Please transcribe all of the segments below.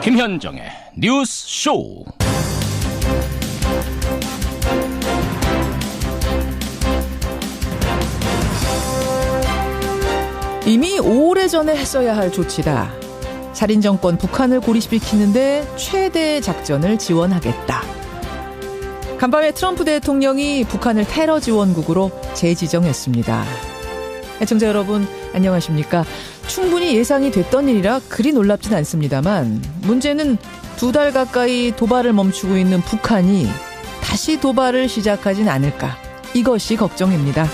김현정의 뉴스 쇼. 이미 오래전에 했어야 할 조치다. 살인정권 북한을 고립시키는데 최대 작전을 지원하겠다. 간밤에 트럼프 대통령이 북한을 테러 지원국으로 재지정했습니다. 애청자 여러분 안녕하십니까. 충분히 예상이 됐던 일이라 그리 놀랍진 않습니다만 문제는 2달 가까이 도발을 멈추고 있는 북한이 다시 도발을 시작하진 않을까. 이것이 걱정입니다.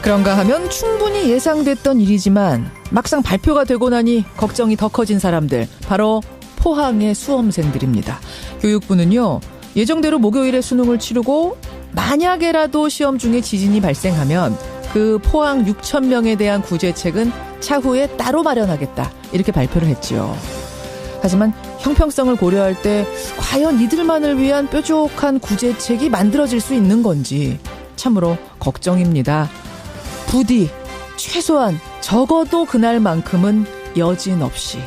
그런가 하면 충분히 예상됐던 일이지만 막상 발표가 되고 나니 걱정이 더 커진 사람들, 바로 포항의 수험생들입니다. 교육부는요, 예정대로 목요일에 수능을 치르고 만약에라도 시험 중에 지진이 발생하면 그 포항 6천 명에 대한 구제책은 차후에 따로 마련하겠다, 이렇게 발표를 했지요. 하지만 형평성을 고려할 때 과연 이들만을 위한 뾰족한 구제책이 만들어질 수 있는 건지 참으로 걱정입니다. 부디 최소한 적어도 그날만큼은 여진 없이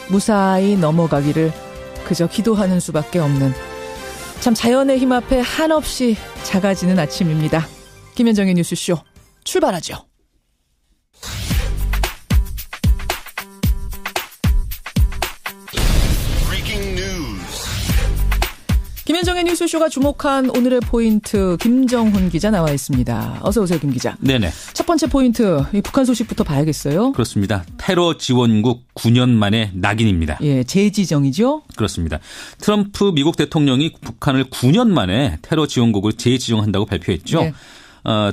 무사히 넘어가기를 그저 기도하는 수밖에 없는, 참 자연의 힘 앞에 한없이 작아지는 아침입니다. 김현정의 뉴스쇼 출발하죠. 김현정의 뉴스쇼가 주목한 오늘의 포인트, 김정훈 기자 나와 있습니다. 어서 오세요, 김 기자. 네네. 첫 번째 포인트, 이 북한 소식부터 봐야겠어요. 그렇습니다. 테러 지원국 9년 만에 낙인입니다. 예, 재지정이죠? 그렇습니다. 트럼프 미국 대통령이 북한을 9년 만에 테러 지원국을 재지정한다고 발표했죠. 네.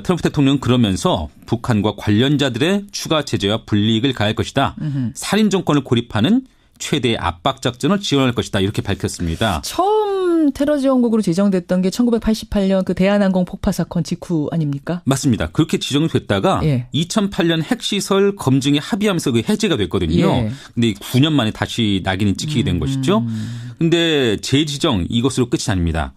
트럼프 대통령은 그러면서 북한과 관련자들의 추가 제재와 불이익을 가할 것이다. 살인 정권을 고립하는 최대의 압박 작전을 지원할 것이다, 이렇게 밝혔습니다. 처음 테러 지원국으로 지정됐던 게 1988년 그 대한항공 폭파 사건 직후 아닙니까? 맞습니다. 그렇게 지정이 됐다가 2008년 핵시설 검증에 합의하면서 그 해제가 됐거든요. 근데 9년 만에 다시 낙인이 찍히게 된 것이죠. 근데 재지정 이것으로 끝이 아닙니다.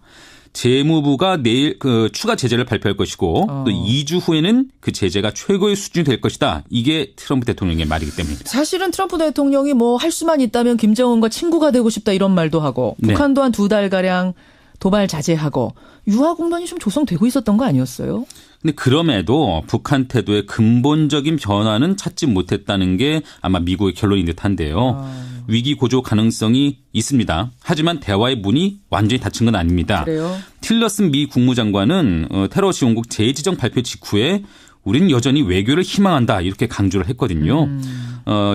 재무부가 내일 그 추가 제재를 발표할 것이고 또 2주 후에는 그 제재가 최고의 수준이 될 것이다. 이게 트럼프 대통령의 말이기 때문입니다. 사실은 트럼프 대통령이 뭐 할 수만 있다면 김정은과 친구가 되고 싶다 이런 말도 하고 북한도 한 2달가량 도발 자제하고 유화 공론이 좀 조성되고 있었던 거 아니었어요? 근데 그럼에도 북한 태도의 근본적인 변화는 찾지 못했다는 게 아마 미국의 결론인 듯한데요. 위기 고조 가능성이 있습니다. 하지만 대화의 문이 완전히 닫힌 건 아닙니다. 그래요? 틸러슨 미 국무장관은 테러 지원국 재지정 발표 직후에 우리는 여전히 외교를 희망한다, 이렇게 강조를 했거든요.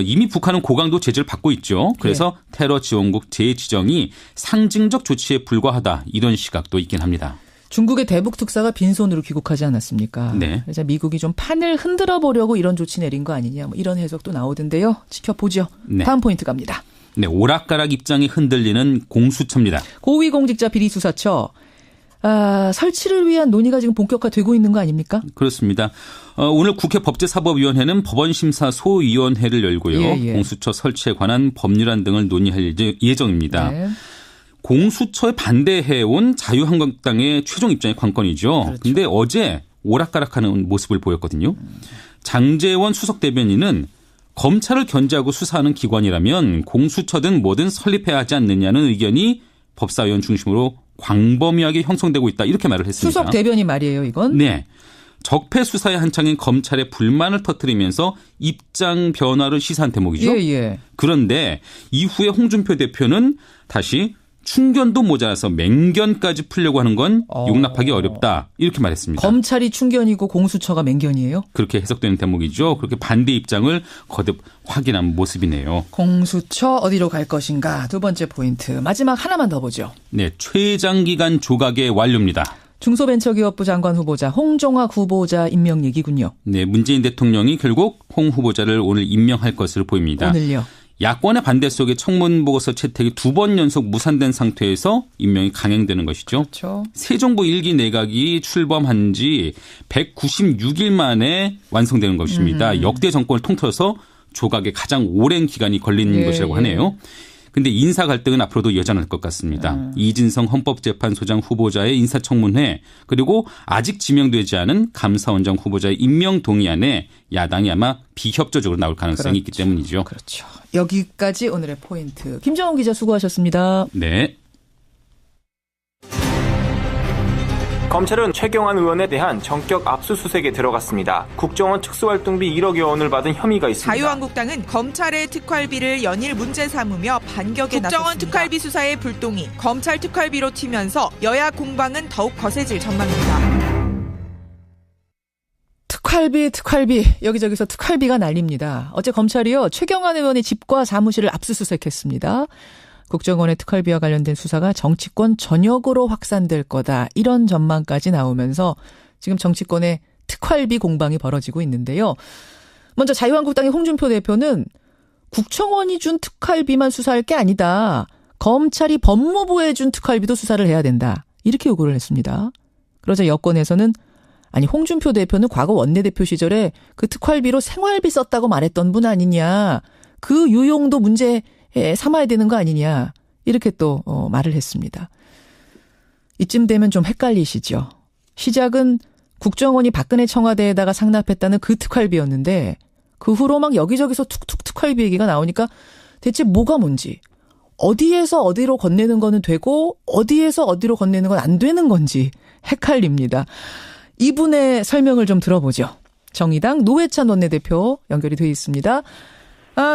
이미 북한은 고강도 제재를 받고 있죠. 그래서 테러 지원국 재지정이 상징적 조치에 불과하다, 이런 시각도 있긴 합니다. 중국의 대북 특사가 빈손으로 귀국하지 않았습니까? 네. 그래서 미국이 좀 판을 흔들어 보려고 이런 조치 내린 거 아니냐, 뭐 이런 해석도 나오던데요. 지켜보죠. 네. 다음 포인트 갑니다. 네, 오락가락 입장이 흔들리는 공수처입니다. 고위공직자 비리수사처. 설치를 위한 논의가 지금 본격화되고 있는 거 아닙니까? 그렇습니다. 오늘 국회 법제사법위원회는 법원심사 소위원회를 열고요. 공수처 설치에 관한 법률안 등을 논의할 예정입니다. 네. 공수처에 반대해온 자유한국당의 최종 입장이 관건이죠. 그런데 어제 오락가락하는 모습을 보였거든요. 장제원 수석 대변인은 검찰을 견제하고 수사하는 기관이라면 공수처든 뭐든 설립해야 하지 않느냐는 의견이 법사위원 중심으로 광범위하게 형성되고 있다, 이렇게 말을 했습니다. 수석 대변인 말이에요, 이건? 네. 적폐 수사에 한창인 검찰의 불만을 터뜨리면서 입장 변화를 시사한 대목이죠. 그런데 이후에 홍준표 대표는 다시 충견도 모자라서 맹견까지 풀려고 하는 건 용납하기 어렵다, 이렇게 말했습니다. 검찰이 충견이고 공수처가 맹견이에요? 그렇게 해석되는 대목이죠. 그렇게 반대 입장을 거듭 확인한 모습이네요. 공수처 어디로 갈 것인가. 두 번째 포인트. 마지막 하나만 더 보죠. 네, 최장기간 조각의 완료입니다. 중소벤처기업부 장관 후보자 홍종학 후보자 임명 얘기군요. 네, 문재인 대통령이 결국 홍 후보자를 오늘 임명할 것으로 보입니다. 오늘요? 야권의 반대 속에 청문보고서 채택이 2번 연속 무산된 상태에서 임명이 강행되는 것이죠. 그렇죠. 새 정부 1기 내각이 출범한 지 196일 만에 완성되는 것입니다. 역대 정권을 통틀어서 조각에 가장 오랜 기간이 걸린 것이라고 하네요. 근데 인사 갈등은 앞으로도 여전할 것 같습니다. 이진성 헌법재판소장 후보자의 인사청문회 그리고 아직 지명되지 않은 감사원장 후보자의 임명 동의안에 야당이 아마 비협조적으로 나올 가능성이 있기 때문이죠. 그렇죠. 여기까지 오늘의 포인트. 김정은 기자 수고하셨습니다. 네. 검찰은 최경환 의원에 대한 전격 압수수색에 들어갔습니다. 국정원 특수활동비 1억여 원을 받은 혐의가 있습니다. 자유한국당은 검찰의 특활비를 연일 문제 삼으며 반격에 나섰습니다. 국정원 특활비 수사의 불똥이 검찰 특활비로 튀면서 여야 공방은 더욱 거세질 전망입니다. 특활비 여기저기서 특활비가 날립니다. 어제 검찰이요 최경환 의원의 집과 사무실을 압수수색했습니다. 국정원의 특활비와 관련된 수사가 정치권 전역으로 확산될 거다. 이런 전망까지 나오면서 지금 정치권의 특활비 공방이 벌어지고 있는데요. 먼저 자유한국당의 홍준표 대표는 국정원이 준 특활비만 수사할 게 아니다. 검찰이 법무부에 준 특활비도 수사를 해야 된다. 이렇게 요구를 했습니다. 그러자 여권에서는 아니 홍준표 대표는 과거 원내대표 시절에 그 특활비로 생활비 썼다고 말했던 분 아니냐. 그 유용도 문제 삼아야 되는 거 아니냐 이렇게 또 말을 했습니다. 이쯤 되면 좀 헷갈리시죠. 시작은 국정원이 박근혜 청와대에다가 상납했다는 그 특활비였는데 그 후로 막 여기저기서 툭툭 특활비 얘기가 나오니까 대체 뭐가 뭔지 어디에서 어디로 건네는 거는 되고 어디에서 어디로 건네는 건 안 되는 건지 헷갈립니다. 이분의 설명을 좀 들어보죠. 정의당 노회찬 원내대표 연결이 돼 있습니다.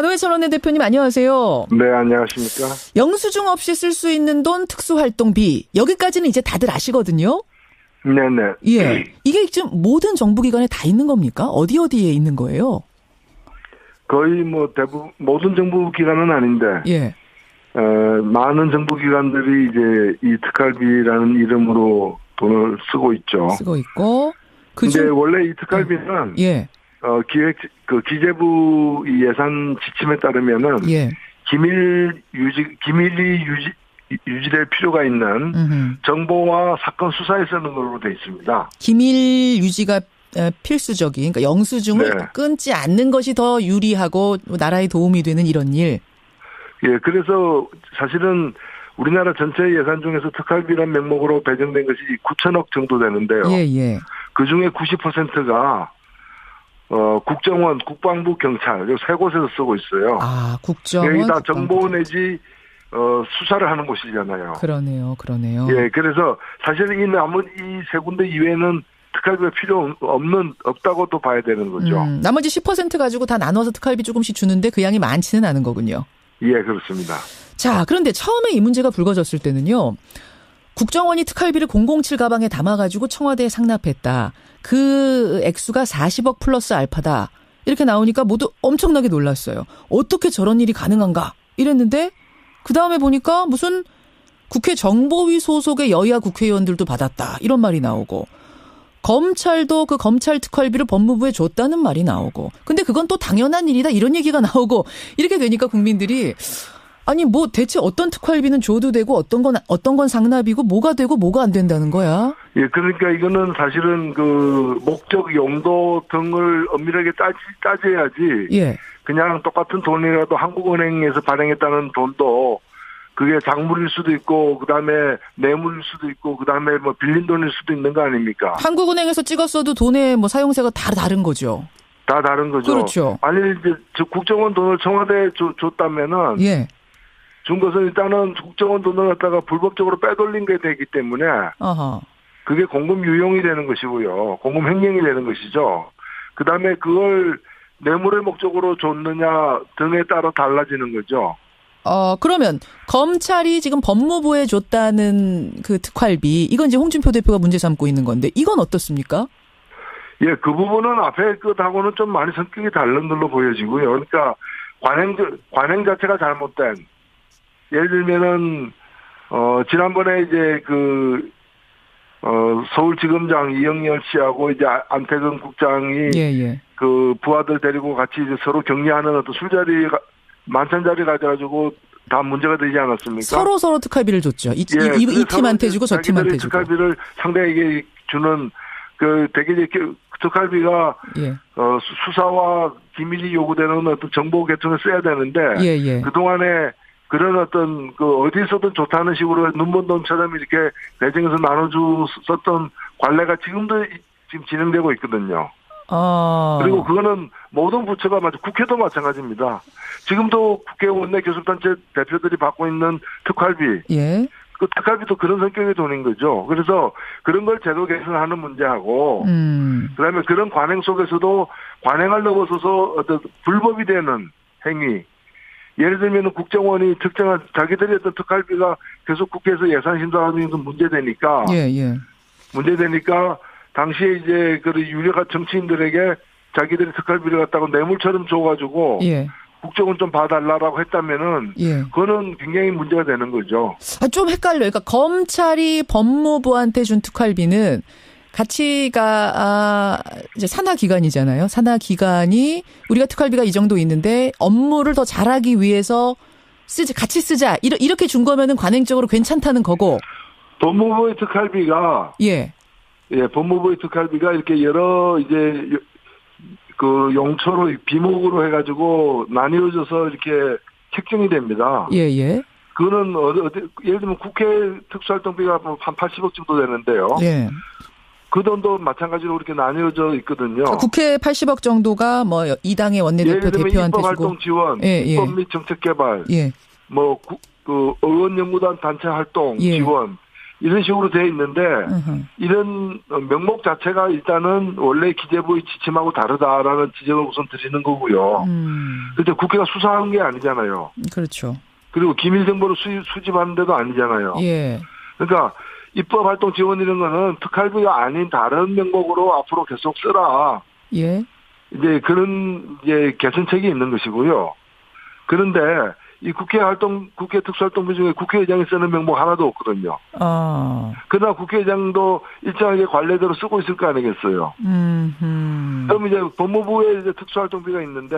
노회찬 원내대표님 안녕하세요. 네, 안녕하십니까. 영수증 없이 쓸 수 있는 돈 특수활동비 여기까지는 이제 다들 아시거든요. 네네. 예, 이게 지금 모든 정부기관에 다 있는 겁니까? 어디에 있는 거예요? 거의 뭐 대부분 모든 정부기관은 아닌데 예. 많은 정부기관들이 이제 이 특활비라는 이름으로 돈을 쓰고 있죠. 쓰고 있고. 근데 원래 이 특활비는 예. 기재부 예산 지침에 따르면은 예. 기밀이 유지될 필요가 있는 정보와 사건 수사에 쓰는 걸로 돼 있습니다. 기밀 유지가 필수적인, 그러니까 영수증을 네. 끊지 않는 것이 더 유리하고 나라에 도움이 되는 이런 일. 예, 그래서 사실은 우리나라 전체 예산 중에서 특활비란 명목으로 배정된 것이 9천억 정도 되는데요. 예. 그 중에 90%가 국정원, 국방부, 경찰 이 세 곳에서 쓰고 있어요. 국정원, 여기 다 국방부, 정보 내지 수사를 하는 곳이잖아요. 그러네요. 예, 그래서 사실은 이 세 군데 이외에는 특활비가 필요 없다고 또 봐야 되는 거죠. 나머지 10% 가지고 다 나눠서 특활비 조금씩 주는데 그 양이 많지는 않은 거군요. 예, 그렇습니다. 자, 그런데 처음에 이 문제가 불거졌을 때는요. 국정원이 특활비를 007 가방에 담아가지고 청와대에 상납했다. 그 액수가 40억 플러스 알파다. 이렇게 나오니까 모두 엄청나게 놀랐어요. 어떻게 저런 일이 가능한가 이랬는데 그다음에 보니까 무슨 국회 정보위 소속의 여야 국회의원들도 받았다. 이런 말이 나오고 검찰도 그 검찰 특활비를 법무부에 줬다는 말이 나오고 근데 그건 또 당연한 일이다. 이런 얘기가 나오고 이렇게 되니까 국민들이 아니 뭐 대체 어떤 특활비는 줘도 되고 어떤 건 상납이고 뭐가 되고 뭐가 안 된다는 거야? 예, 그러니까 이거는 사실은 그 목적 용도 등을 엄밀하게 따져야지. 예. 그냥 똑같은 돈이라도 한국은행에서 발행했다는 돈도 그게 작물일 수도 있고 그다음에 뇌물일 수도 있고 그다음에 뭐 빌린 돈일 수도 있는 거 아닙니까? 한국은행에서 찍었어도 돈의 뭐 사용세가 다 다른 거죠. 다 다른 거죠. 그렇죠. 만일 이제 국정원 돈을 청와대에 줬다면은. 예. 준 것은 일단은 국정원 돈을 갖다가 불법적으로 빼돌린 게 되기 때문에 그게 공금 유용이 되는 것이고요. 공금 횡령이 되는 것이죠. 그다음에 그걸 뇌물의 목적으로 줬느냐 등에 따라 달라지는 거죠. 그러면 검찰이 지금 법무부에 줬다는 그 특활비 이건 이제 홍준표 대표가 문제 삼고 있는 건데 이건 어떻습니까? 예, 그 부분은 앞에 것하고는 좀 많이 성격이 다른 걸로 보여지고요. 그러니까 관행 자체가 잘못된 예를 들면은 지난번에 이제 서울지검장 이영렬 씨하고 이제 안태근 국장이 그 부하들 데리고 같이 이제 서로 격리하는 어떤 술자리 만찬 자리 가져가지고 다 문제가 되지 않았습니까? 서로 특활비를 줬죠. 이 팀한테 주고 저 팀한테 주고. 특활비를 상대에게 주는 그 되게 특활비가 수사와 기밀이 요구되는 어떤 정보 계통에 써야 되는데 그 동안에 그런 어떤 어디서든 좋다는 식으로 눈먼돈처럼 이렇게 배정해서 나눠줬었던 관례가 지금 진행되고 있거든요. 그리고 그거는 모든 부처가 국회도 마찬가지입니다. 지금도 국회 원내 교섭단체 대표들이 받고 있는 특활비. 예. 그 특활비도 그런 성격의 돈인 거죠. 그래서 그런 걸 제도 개선하는 문제하고, 그다음에 그런 관행 속에서도 관행을 넘어서서 어떤 불법이 되는 행위. 예를 들면 국정원이 특정한 자기들의 어떤 특활비가 계속 국회에서 예산 심사하는 게 문제되니까. 예. 문제되니까 당시에 이제 그 유력한 정치인들에게 자기들이 특활비를 갖다가 뇌물처럼 줘가지고. 예. 국정원 좀 봐달라고 했다면은, 예. 그거는 굉장히 문제가 되는 거죠. 좀 헷갈려요. 그러니까 검찰이 법무부한테 준 특활비는 가치가 이제 산하기관이잖아요. 산하기관이 우리가 특활비가 이 정도 있는데 업무를 더 잘하기 위해서 같이 쓰자. 이렇게 준 거면은 관행적으로 괜찮다는 거고. 법무부의 특활비가 법무부의 특활비가 이렇게 여러 이제 그 용처로 비목으로 해가지고 나뉘어져서 이렇게 책정이 됩니다. 예. 그거는 예를 들면 국회 특수활동비가 한 80억 정도 되는데요. 예. 그 돈도 마찬가지로 그렇게 나뉘어져 있거든요. 국회 80억 정도가 뭐 이 당의 원내대표 대표한테 주고. 입법활동 지원, 입법 및 정책 개발, 그 의원 연구단 단체 활동 지원. 이런 식으로 되어 있는데 이런 명목 자체가 일단은 원래 기재부의 지침하고 다르다라는 지적을 우선 드리는 거고요. 그런데 국회가 수사한 게 아니잖아요. 그렇죠. 그리고 기밀 정보를 수집하는 데도 아니잖아요. 예. 그러니까 입법활동 지원 이런 거는 특활비가 아닌 다른 명목으로 앞으로 계속 쓰라. 예. 이제 그런 이제 개선책이 있는 것이고요. 그런데 이 국회 특수활동비 중에 국회의장이 쓰는 명목 하나도 없거든요. 그러나 국회의장도 일정하게 관례대로 쓰고 있을 거 아니겠어요. 그럼 이제 법무부에 이제 특수활동비가 있는데,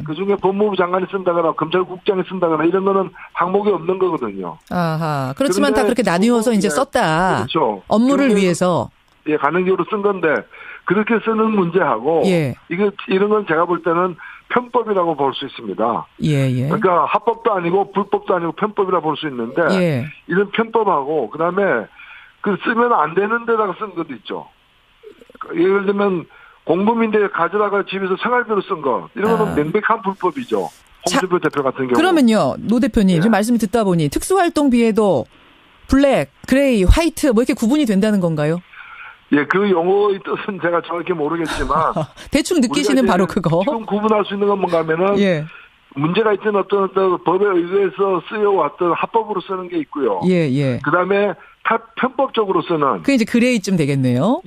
그 중에 법무부 장관이 쓴다거나 검찰국장이 쓴다거나 이런 거는 항목이 없는 거거든요. 아하. 그렇지만 다 그렇게 나뉘어서 이제 썼다. 그렇죠. 업무를 위해서. 예, 가능적으로 쓴 건데, 그렇게 쓰는 문제하고, 이런 건 제가 볼 때는 편법이라고 볼 수 있습니다. 그러니까 합법도 아니고 불법도 아니고 편법이라 볼 수 있는데 이런 편법하고 그다음에 그 쓰면 안 되는 데다가 쓴 것도 있죠. 예를 들면 공범인데 가져다가 집에서 생활비로 쓴 거 이런 거는 명백한 불법이죠. 홍준표 대표 같은 경우. 그러면요, 노 대표님 지금 말씀을 듣다 보니 특수활동비에도 블랙, 그레이, 화이트 뭐 이렇게 구분이 된다는 건가요? 예, 그 용어의 뜻은 제가 정확히 모르겠지만. 대충 느끼시는 바로 그거. 지금 구분할 수 있는 건 뭔가 하면은. 문제가 있던 어떤 법에 의해서 쓰여왔던 합법으로 쓰는 게 있고요. 그 다음에 편법적으로 쓰는. 그게 이제 그레이쯤 되겠네요.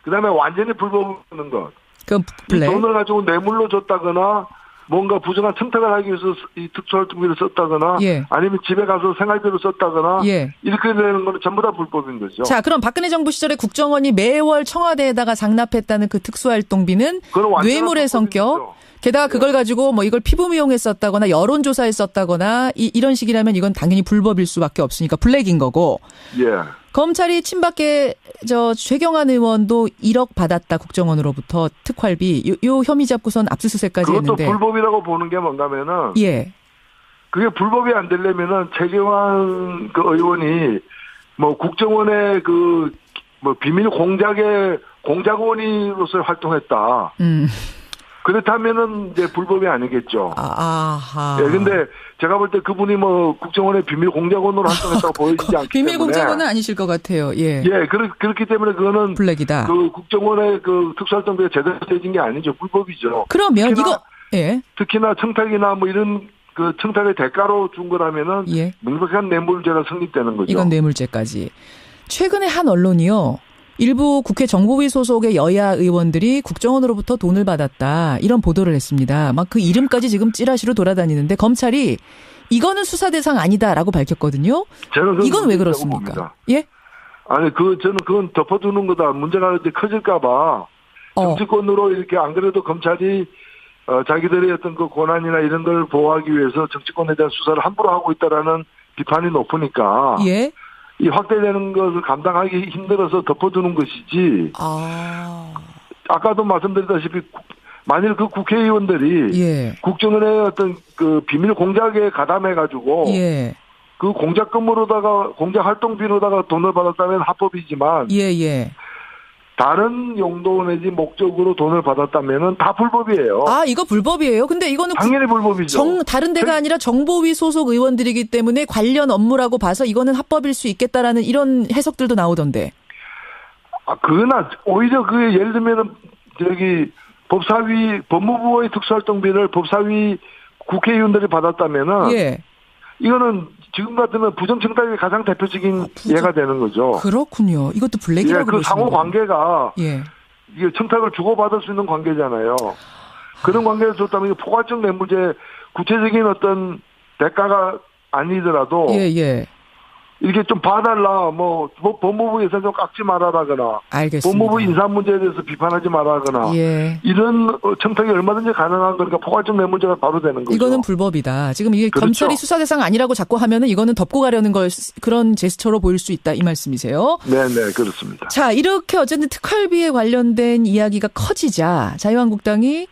그 다음에 완전히 불법으로 쓰는 것. 그럼 블랙. 이 돈을 가지고 뇌물로 줬다거나 뭔가 부정한 청탁을 하기 위해서 이 특수활동비를 썼다거나 아니면 집에 가서 생활비로 썼다거나 이렇게 되는 거는 전부 다 불법인 거죠. 자, 그럼 박근혜 정부 시절에 국정원이 매월 청와대에다가 장납했다는 그 특수활동비는 뇌물의 성격. 게다가 그걸 가지고 뭐 이걸 피부미용에 썼다거나 여론조사에 썼다거나 이런 식이라면 이건 당연히 불법일 수밖에 없으니까 블랙인 거고. 검찰이 친박계 최경환 의원도 1억 받았다 국정원으로부터 특활비 요 혐의 잡고선 압수수색까지 했는데. 그것도 불법이라고 보는 게 뭔가면은. 그게 불법이 안 되려면은 최경환 그 의원이 뭐 국정원의 그 뭐 비밀 공작의 공작원으로서 활동했다. 그렇다면은 이제 불법이 아니겠죠. 근데 제가 볼 때 그분이 뭐 국정원의 비밀 공작원으로 활동했다고 보여지지 않기 비밀 때문에. 비밀 공작원은 아니실 것 같아요. 그렇기 때문에 그거는 블랙이다. 그 국정원의 그 특수활동비가 제대로 되진 게 아니죠. 불법이죠. 그러면 특히나 청탁이나 뭐 이런 그 청탁의 대가로 준 거라면은 명백한 뇌물죄가 성립되는 거죠. 이건 뇌물죄까지. 최근에 한 언론이요. 일부 국회 정보위 소속의 여야 의원들이 국정원으로부터 돈을 받았다. 이런 보도를 했습니다. 막 그 이름까지 지금 찌라시로 돌아다니는데 검찰이 이거는 수사 대상 아니다라고 밝혔거든요. 이건 왜 그렇습니까? 아니 저는 그건 덮어두는 거다. 문제가 이제 커질까봐 정치권으로 이렇게 안 그래도 검찰이 자기들의 어떤 그 권한이나 이런 걸 보호하기 위해서 정치권에 대한 수사를 함부로 하고 있다라는 비판이 높으니까. 이 확대되는 것을 감당하기 힘들어서 덮어두는 것이지. 아까도 말씀드렸다시피 만일 그 국회의원들이 예. 국정원의 어떤 그 비밀 공작에 가담해가지고 예. 그 공작금으로다가 공작 활동비로다가 돈을 받았다면 합법이지만 예. 다른 용도 내지 목적으로 돈을 받았다면은 다 불법이에요. 아, 이거 불법이에요? 근데 이거는 당연히 불법이죠. 다른 데가 아니라 정보위 소속 의원들이기 때문에 관련 업무라고 봐서 이거는 합법일 수 있겠다라는 이런 해석들도 나오던데. 아, 그거나 오히려 그 예를 들면은 법사위 법무부의 특수활동비를 법사위 국회의원들이 받았다면은 예. 이거는 지금 같으면 부정청탁의 가장 대표적인 예가 되는 거죠. 그렇군요. 이것도 블랙이라고 그 상호 관계가 예. 이게 청탁을 주고받을 수 있는 관계잖아요. 그런 관계를 줬다면 포괄적 뇌물죄 구체적인 어떤 대가가 아니더라도 예. 이렇게 좀 봐달라, 법무부에서 좀 깎지 말아라거나, 알겠습니다. 법무부 인사 문제에 대해서 비판하지 말아라거나, 예. 이런 청탁이 얼마든지 가능한 거니까 포괄적 뇌물죄가 바로 되는 거죠. 이거는 불법이다. 지금 이게 그렇죠. 검찰이 수사 대상 아니라고 자꾸 하면은 이거는 덮고 가려는 그런 제스처로 보일 수 있다 이 말씀이세요? 네, 그렇습니다. 자, 이렇게 어쨌든 특활비에 관련된 이야기가 커지자 자유한국당이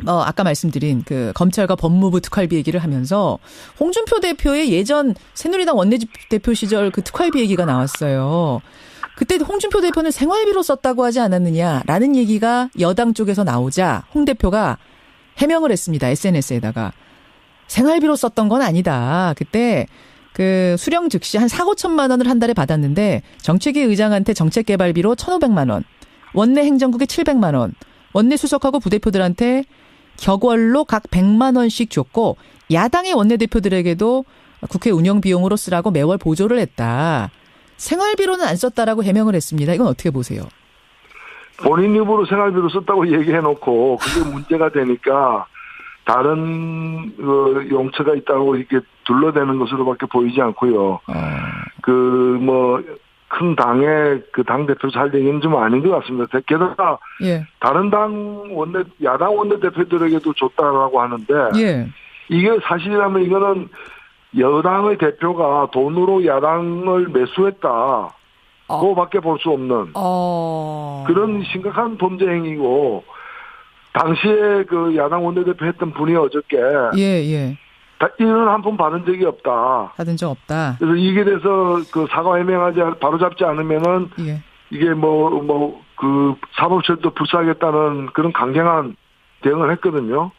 아까 말씀드린 그 검찰과 법무부 특활비 얘기를 하면서 홍준표 대표의 예전 새누리당 원내대표 시절 그 특활비 얘기가 나왔어요. 그때 홍준표 대표는 생활비로 썼다고 하지 않았느냐라는 얘기가 여당 쪽에서 나오자 홍 대표가 해명을 했습니다. SNS에다가. 생활비로 썼던 건 아니다. 그때 그 수령 즉시 한 4, 5천만 원을 한 달에 받았는데 정책위 의장한테 정책개발비로 1,500만 원, 원내 행정국에 700만 원, 원내 수석하고 부대표들한테 격월로 각 100만 원씩 줬고 야당의 원내대표들에게도 국회 운영 비용으로 쓰라고 매월 보조를 했다. 생활비로는 안 썼다라고 해명을 했습니다. 이건 어떻게 보세요? 본인 입으로 생활비로 썼다고 얘기해놓고 그게 문제가 되니까 다른 용처가 있다고 이렇게 둘러대는 것으로밖에 보이지 않고요. 큰 당의 그 당대표 잘 되기는 좀 아닌 것 같습니다. 게다가 예. 다른 야당 원내대표들에게도 줬다라고 하는데 예. 이게 사실이라면 이거는 여당의 대표가 돈으로 야당을 매수했다. 그거밖에 볼 수 없는 그런 심각한 범죄 행위고 당시에 그 야당 원내대표 했던 분이 어저께 예. 이런 한 푼 받은 적이 없다. 받은 적 없다. 그래서 이게 돼서 그 사과 해명하지 바로잡지 않으면은 이게 그 사법처리도 불사하겠다는 그런 강경한 대응을 했거든요.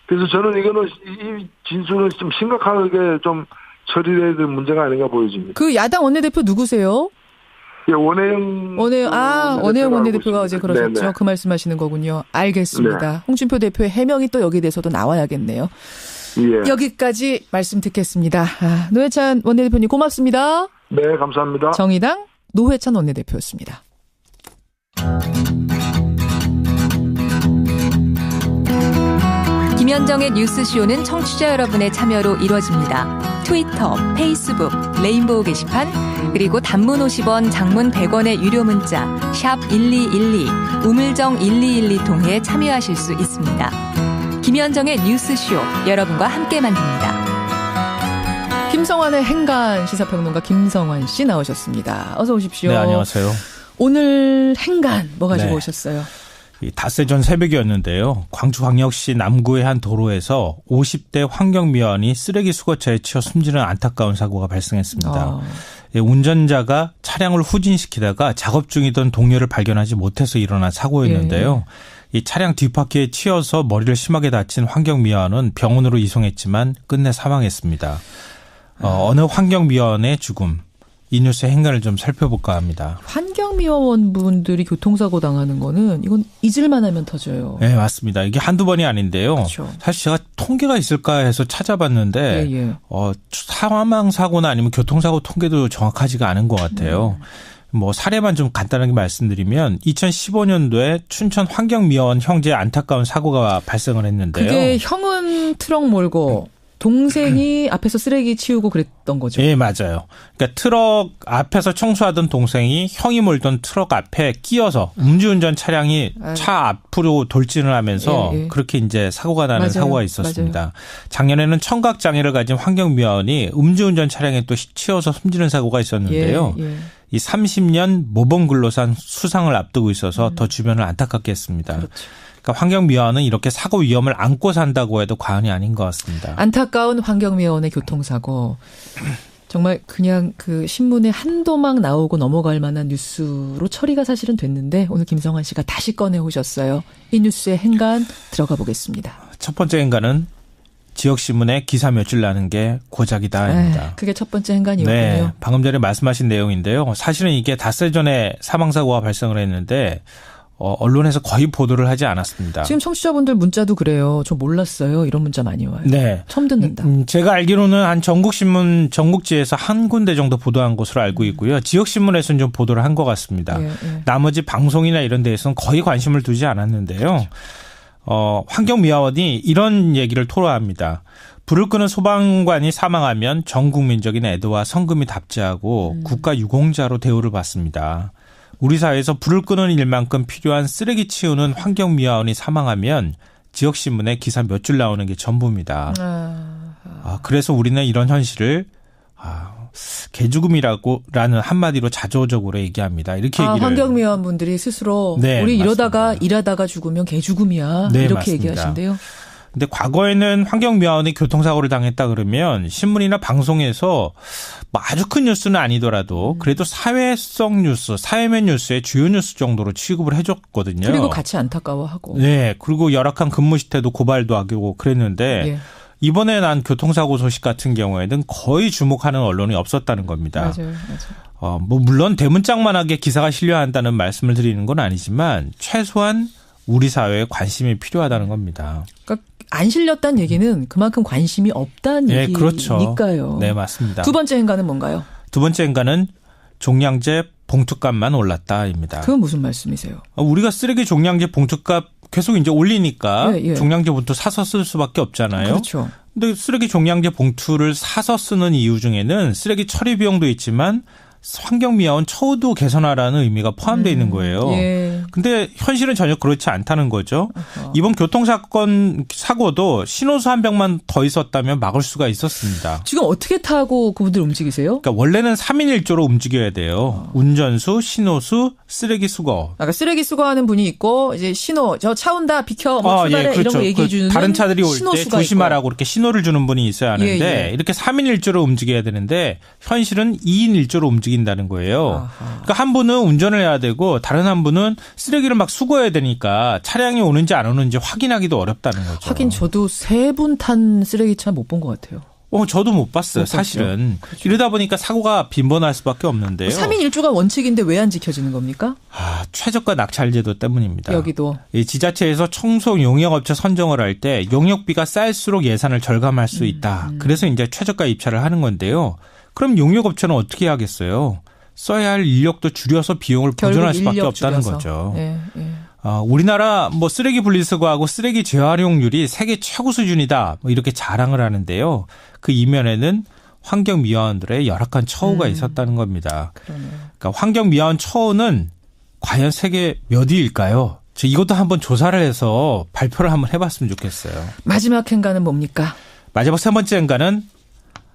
그래서 저는 이거는 이 진술은 좀 심각하게 좀 처리해야 될 문제가 아닌가 보여집니다. 그 야당 원내대표 누구세요? 예, 원혜영 원내대표가 어제 그러셨죠. 네네. 그 말씀하시는 거군요. 알겠습니다. 네. 홍준표 대표의 해명이 또 여기에 대해서도 나와야겠네요. 예. 여기까지 말씀 듣겠습니다. 노회찬 원내대표님 고맙습니다. 네, 감사합니다. 정의당 노회찬 원내대표였습니다. 김현정의 뉴스쇼는 청취자 여러분의 참여로 이루어집니다. 트위터, 페이스북, 레인보우 게시판, 그리고 단문 50원, 장문 100원의 유료 문자 샵 1212, 우물정 1212 통해 참여하실 수 있습니다. 김현정의 뉴스쇼, 여러분과 함께 만듭니다. 김성환의 행간 시사평론가 김성환 씨 나오셨습니다. 어서 오십시오. 네, 안녕하세요. 오늘 행간 뭐 가지고 오셨어요? 닷새 전 새벽이었는데요. 광주광역시 남구의 한 도로에서 50대 환경미화원이 쓰레기 수거차에 치여 숨지는 안타까운 사고가 발생했습니다. 운전자가 차량을 후진시키다가 작업 중이던 동료를 발견하지 못해서 일어난 사고였는데요. 이 차량 뒷바퀴에 치여서 머리를 심하게 다친 환경미화원은 병원으로 이송했지만 끝내 사망했습니다. 어느 환경미화원의 죽음. 이 뉴스의 행간을 좀 살펴볼까 합니다. 환경미화원 분들이 교통사고 당하는 거는 이건 잊을만 하면 터져요. 네, 맞습니다. 이게 한두 번이 아닌데요. 그렇죠. 사실 제가 통계가 있을까 해서 찾아봤는데 사망사고나 아니면 교통사고 통계도 정확하지가 않은 것 같아요. 사례만 좀 간단하게 말씀드리면 2015년도에 춘천 환경미화원 형제의 안타까운 사고가 발생을 했는데요. 그게 형은 트럭 몰고 동생이 앞에서 쓰레기 치우고 그랬던 거죠. 예, 맞아요. 그러니까 트럭 앞에서 청소하던 동생이 형이 몰던 트럭 앞에 끼어서 음주운전 차량이 차 앞으로 돌진을 하면서 그렇게 이제 사고가 나는 사고가 있었습니다. 맞아요. 작년에는 청각 장애를 가진 환경미화원이 음주운전 차량에 또 치여서 숨지는 사고가 있었는데요. 이 30년 모범근로상 수상을 앞두고 있어서 더 주변을 안타깝게 했습니다. 그렇죠. 그러니까 환경미화원은 이렇게 사고 위험을 안고 산다고 해도 과언이 아닌 것 같습니다. 안타까운 환경미화원의 교통사고. 정말 그냥 그 신문에 한도막 나오고 넘어갈 만한 뉴스로 처리가 사실은 됐는데 오늘 김성환 씨가 다시 꺼내오셨어요. 이 뉴스의 행간 들어가 보겠습니다. 첫 번째 행간은 지역신문에 기사 몇 줄 나는 게 고작이다입니다. 그게 첫 번째 행간이었군요. 네, 방금 전에 말씀하신 내용인데요. 사실은 이게 닷새 전에 사망사고가 발생을 했는데 언론에서 거의 보도를 하지 않았습니다. 지금 청취자분들 문자도 그래요. 저 몰랐어요. 이런 문자 많이 와요. 네. 처음 듣는다. 제가 알기로는 한 전국신문, 전국지에서 한 군데 정도 보도한 것으로 알고 있고요. 지역신문에서는 좀 보도를 한 것 같습니다. 예. 나머지 방송이나 이런 데에서는 거의 관심을 두지 않았는데요. 그렇죠. 환경미화원이 이런 얘기를 토로합니다. 불을 끄는 소방관이 사망하면 전 국민적인 애도와 성금이 답지하고 국가 유공자로 대우를 받습니다. 우리 사회에서 불을 끄는 일만큼 필요한 쓰레기 치우는 환경미화원이 사망하면 지역신문에 기사 몇 줄 나오는 게 전부입니다. 그래서 우리는 이런 현실을 개죽음이라는 한마디로 자조적으로 얘기합니다. 이렇게 얘기를. 환경미화원 분들이 스스로 네, 우리 맞습니다. 일하다가 죽으면 개죽음이야. 네, 이렇게 맞습니다. 얘기하신대요. 근데 과거에는 환경미화원이 교통사고를 당했다 그러면 신문이나 방송에서 뭐 아주 큰 뉴스는 아니더라도 그래도 사회성 뉴스, 사회면 뉴스의 주요 뉴스 정도로 취급을 해줬거든요. 그리고 같이 안타까워하고. 네. 그리고 열악한 근무 시태도 고발도 하고 그랬는데 예. 이번에 난 교통사고 소식 같은 경우에는 거의 주목하는 언론이 없었다는 겁니다. 맞아요. 뭐 물론 대문짝만하게 기사가 실려야 한다는 말씀을 드리는 건 아니지만 최소한 우리 사회에 관심이 필요하다는 겁니다. 그러니까 안 실렸다는 얘기는 그만큼 관심이 없다는 네, 얘기니까요. 그렇죠. 네, 맞습니다. 두 번째 행간은 뭔가요? 두 번째 행간은 종량제 봉투값만 올랐다입니다. 그건 무슨 말씀이세요? 우리가 쓰레기 종량제 봉투값 계속 이제 올리니까 예. 종량제 봉투 사서 쓸 수밖에 없잖아요. 그렇죠. 근데 쓰레기 종량제 봉투를 사서 쓰는 이유 중에는 쓰레기 처리 비용도 있지만 환경미화원 처우도 개선하라는 의미가 포함되어 있는 거예요. 예. 근데 현실은 전혀 그렇지 않다는 거죠. 이번 교통사건 사고도 신호수 한 병만 더 있었다면 막을 수가 있었습니다. 지금 어떻게 타고 그분들 움직이세요? 그러니까 원래는 3인 1조로 움직여야 돼요. 운전수, 신호수, 쓰레기 수거. 아까 쓰레기 수거하는 분이 있고 이제 신호 저 차 온다 비켜 뭐 출발해 그렇죠. 이런 거 얘기해 주는 다른 차들이 올 때 조심하라고 있고. 이렇게 신호를 주는 분이 있어야 하는데 이렇게 3인 1조로 움직여야 되는데 현실은 2인 1조로 움직인다는 거예요. 그러니까 한 분은 운전을 해야 되고 다른 한 분은 쓰레기를 막 수거해야 되니까 차량이 오는지 안 오는지 확인하기도 어렵다는 거죠. 하긴 저도 3분 탄 쓰레기차 못 본 것 같아요. 저도 못 봤어요. 사실은. 그렇죠. 이러다 보니까 사고가 빈번할 수밖에 없는데요. 3인 1조가 원칙인데 왜 안 지켜지는 겁니까? 최저가 낙찰제도 때문입니다. 여기도. 이 지자체에서 청소 용역업체 선정을 할 때 용역비가 쌓일수록 예산을 절감할 수 있다. 그래서 이제 최저가 입찰을 하는 건데요. 그럼 용역업체는 어떻게 하겠어요? 써야 할 인력도 줄여서 비용을 보존할 수밖에 없다는 거죠. 예. 우리나라 뭐 쓰레기 분리수거하고 쓰레기 재활용률이 세계 최고 수준이다. 뭐 이렇게 자랑을 하는데요. 그 이면에는 환경미화원들의 열악한 처우가 있었다는 겁니다. 그러니까 환경미화원 처우는 과연 세계 몇 위일까요? 이것도 한번 조사를 해서 발표를 한번 해봤으면 좋겠어요. 마지막 행간은 뭡니까? 마지막 세 번째 행간은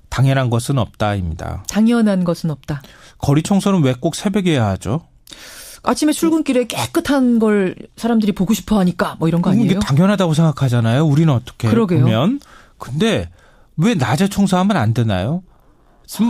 당연한 것은 없다입니다. 당연한 것은 없다. 거리 청소는 왜 꼭 새벽에 해야 하죠? 아침에 출근길에 깨끗한 걸 사람들이 보고 싶어 하니까 뭐 이런 거 아니에요? 이게 당연하다고 생각하잖아요. 우리는 어떻게 보면. 근데 왜 낮에 청소하면 안 되나요?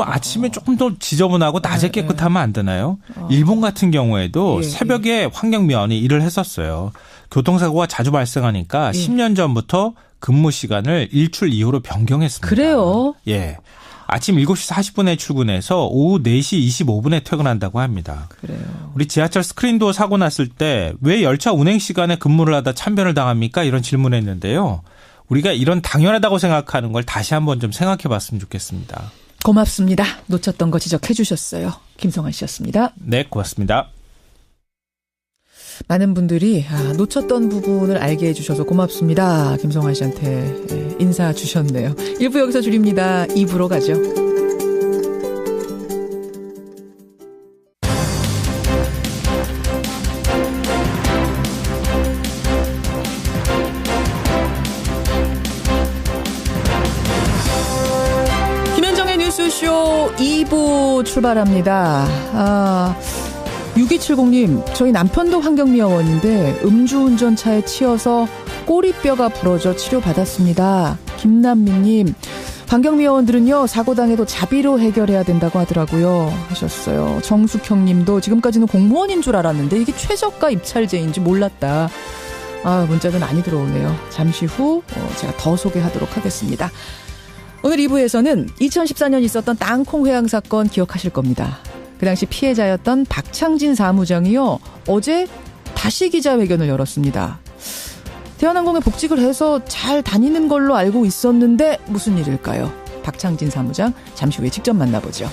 아침에 조금 더 지저분하고 낮에 깨끗하면 안 되나요? 일본 같은 경우에도 새벽에 환경미화원이 일을 했었어요. 교통사고가 자주 발생하니까 10년 전부터 근무 시간을 일출 이후로 변경했습니다. 그래요? 예. 아침 7시 40분에 출근해서 오후 4시 25분에 퇴근한다고 합니다. 그래요. 우리 지하철 스크린도어 사고 났을 때 왜 열차 운행 시간에 근무를 하다 참변을 당합니까? 이런 질문을 했는데요. 우리가 이런 당연하다고 생각하는 걸 다시 한번 좀 생각해 봤으면 좋겠습니다. 고맙습니다. 놓쳤던 거 지적해 주셨어요. 김성환 씨였습니다. 네, 고맙습니다. 많은 분들이 놓쳤던 부분을 알게 해주셔서 고맙습니다. 김성환 씨한테 인사 주셨네요. 1부 여기서 줄입니다. 2부로 가죠. 김현정의 뉴스쇼 2부 출발합니다. 6270님, 저희 남편도 환경미화원인데 음주운전차에 치여서 꼬리뼈가 부러져 치료받았습니다. 김남민님, 환경미화원들은요, 사고 당해도 자비로 해결해야 된다고 하더라고요. 하셨어요. 정숙형님도 지금까지는 공무원인 줄 알았는데 이게 최저가 입찰제인지 몰랐다. 문자도 많이 들어오네요. 잠시 후 제가 더 소개하도록 하겠습니다. 오늘 2부에서는 2014년 있었던 땅콩 회항 사건 기억하실 겁니다. 그 당시 피해자였던 박창진 사무장이요, 어제 다시 기자회견을 열었습니다. 대한항공에 복직을 해서 잘 다니는 걸로 알고 있었는데 무슨 일일까요? 박창진 사무장 잠시 후에 직접 만나보죠.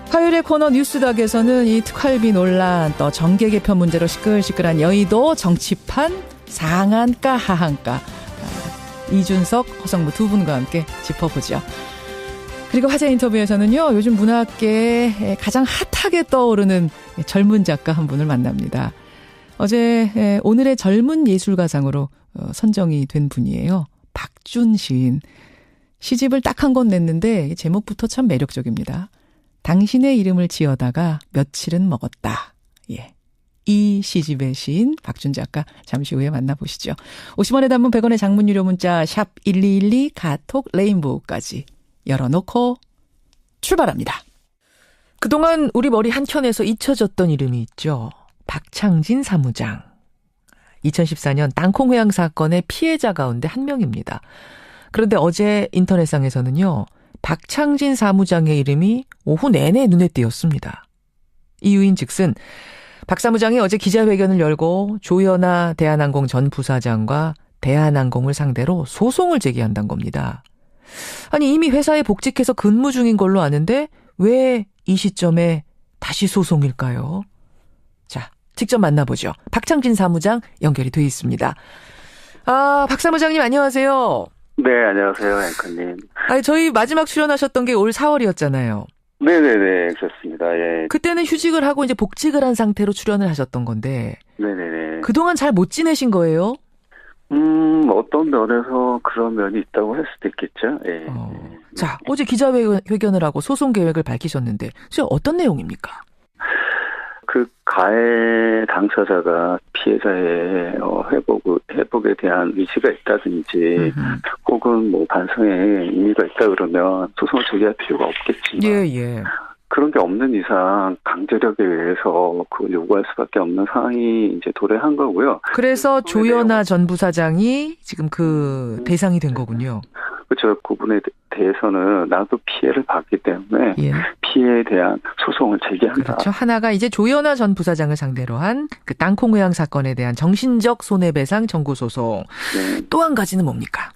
화요일의 코너 뉴스닥에서는 이 특활비 논란, 또 정계 개편 문제로 시끌시끌한 여의도 정치판 상한가 하한가, 이준석, 허성무 두 분과 함께 짚어보죠. 그리고 화제 인터뷰에서는요, 요즘 문학계에 가장 핫하게 떠오르는 젊은 작가 한 분을 만납니다. 어제 오늘의 젊은 예술가상으로 선정이 된 분이에요. 박준 시인. 시집을 딱 한 권 냈는데 제목부터 참 매력적입니다. 당신의 이름을 지어다가 며칠은 먹었다. 예. 이 시집의 시인 박준 작가 잠시 후에 만나보시죠. 50원의 단문 100원의 장문 유료 문자 샵 1212 카톡 레인보우까지 열어놓고 출발합니다. 그동안 우리 머리 한켠에서 잊혀졌던 이름이 있죠. 박창진 사무장. 2014년 땅콩 회항 사건의 피해자 가운데 한 명입니다. 그런데 어제 인터넷상에서는요, 박창진 사무장의 이름이 오후 내내 눈에 띄었습니다. 이유인 즉슨 박 사무장이 어제 기자회견을 열고 조현아 대한항공 전 부사장과 대한항공을 상대로 소송을 제기한다는 겁니다. 아니, 이미 회사에 복직해서 근무 중인 걸로 아는데 왜 이 시점에 다시 소송일까요? 자, 직접 만나보죠. 박창진 사무장 연결이 돼 있습니다. 박 사무장님 안녕하세요. 네, 안녕하세요, 앵커님. 저희 마지막 출연하셨던 게 올 4월이었잖아요. 네네네, 그렇습니다. 예. 그때는 휴직을 하고 이제 복직을 한 상태로 출연을 하셨던 건데. 네네네. 그동안 잘 못 지내신 거예요? 어떤 면에서 그런 면이 있다고 할 수도 있겠죠. 예. 자, 어제 기자회견을 하고 소송 계획을 밝히셨는데, 지금 어떤 내용입니까? 그 가해 당사자가 피해자의 회복에 대한 의지가 있다든지, 혹은 뭐 반성의 의미가 있다 그러면 소송을 제기할 필요가 없겠지만, 예. 그런 게 없는 이상 강제력에 의해서 그걸 요구할 수밖에 없는 상황이 이제 도래한 거고요. 그래서 조현아 전 부사장이 지금 그 대상이 된 거군요. 그렇죠. 그분에 대해서는 나도 피해를 받기 때문에 피해에 대한 소송을 제기한다. 그렇죠. 하나가 이제 조현아 전 부사장을 상대로 한 그 땅콩 회항 사건에 대한 정신적 손해배상 청구 소송. 네. 또 한 가지는 뭡니까?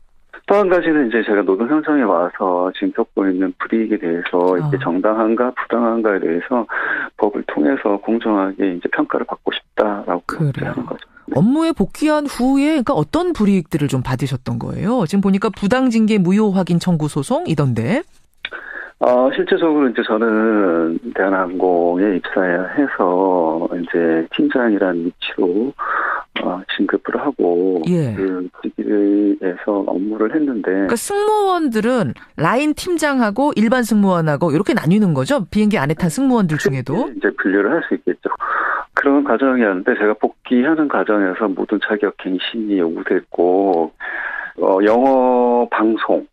또 한 가지는 이제 제가 노동 현장에 와서 지금 겪고 있는 불이익에 대해서 이게 정당한가 부당한가에 대해서 법을 통해서 공정하게 이제 평가를 받고 싶다라고 하는 거죠. 네. 업무에 복귀한 후에 그러니까 어떤 불이익들을 좀 받으셨던 거예요? 지금 보니까 부당징계 무효 확인 청구 소송이던데. 실제적으로 이제 저는 대한항공에 입사해서 이제 팀장이라는 위치로 진급을 하고 그 직위에서 업무를 했는데. 그러니까 승무원들은 라인 팀장하고 일반 승무원하고 이렇게 나뉘는 거죠? 비행기 안에 탄 승무원들 중에도. 이제 분류를 할 수 있겠죠. 그런 과정이었는데 제가 복귀하는 과정에서 모든 자격 갱신이 요구됐고 영어 방송.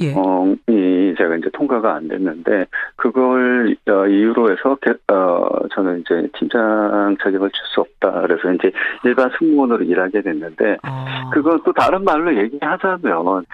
이 제가 이제 통과가 안 됐는데 그걸 이유로 해서 저는 이제 팀장 자격을 줄 수 없다. 그래서 이제 일반 승무원으로 일하게 됐는데 그건 또 다른 말로 얘기하자면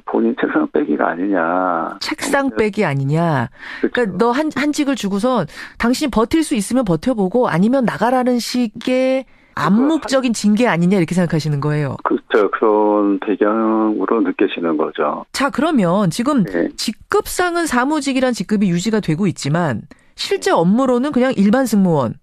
본인 책상 빼기가 아니냐. 책상 빼기 아니냐. 그렇죠. 그러니까 너 한직을 주고선 당신이 버틸 수 있으면 버텨보고 아니면 나가라는 식의 암묵적인 징계 아니냐 이렇게 생각하시는 거예요. 그렇죠. 그런 배경으로 느껴지는 거죠. 자, 그러면 지금 직급상은 사무직이란 직급이 유지가 되고 있지만 실제 업무로는 그냥 일반 승무원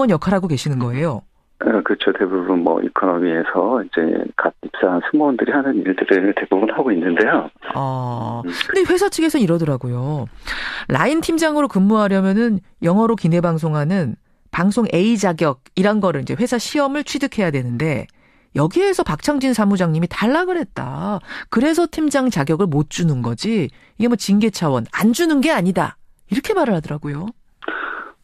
역할하고 계시는 거예요. 그렇죠. 대부분 뭐 이코노미에서 이제 갓 입사한 승무원들이 하는 일들을 대부분 하고 있는데요. 근데 회사 측에서 이러더라고요. 라인 팀장으로 근무하려면은 영어로 기내 방송하는 방송 A 자격 이런 거를 이제 회사 시험을 취득해야 되는데 여기에서 박창진 사무장님이 탈락을 했다. 그래서 팀장 자격을 못 주는 거지. 이게 뭐 징계 차원 안 주는 게 아니다. 이렇게 말을 하더라고요.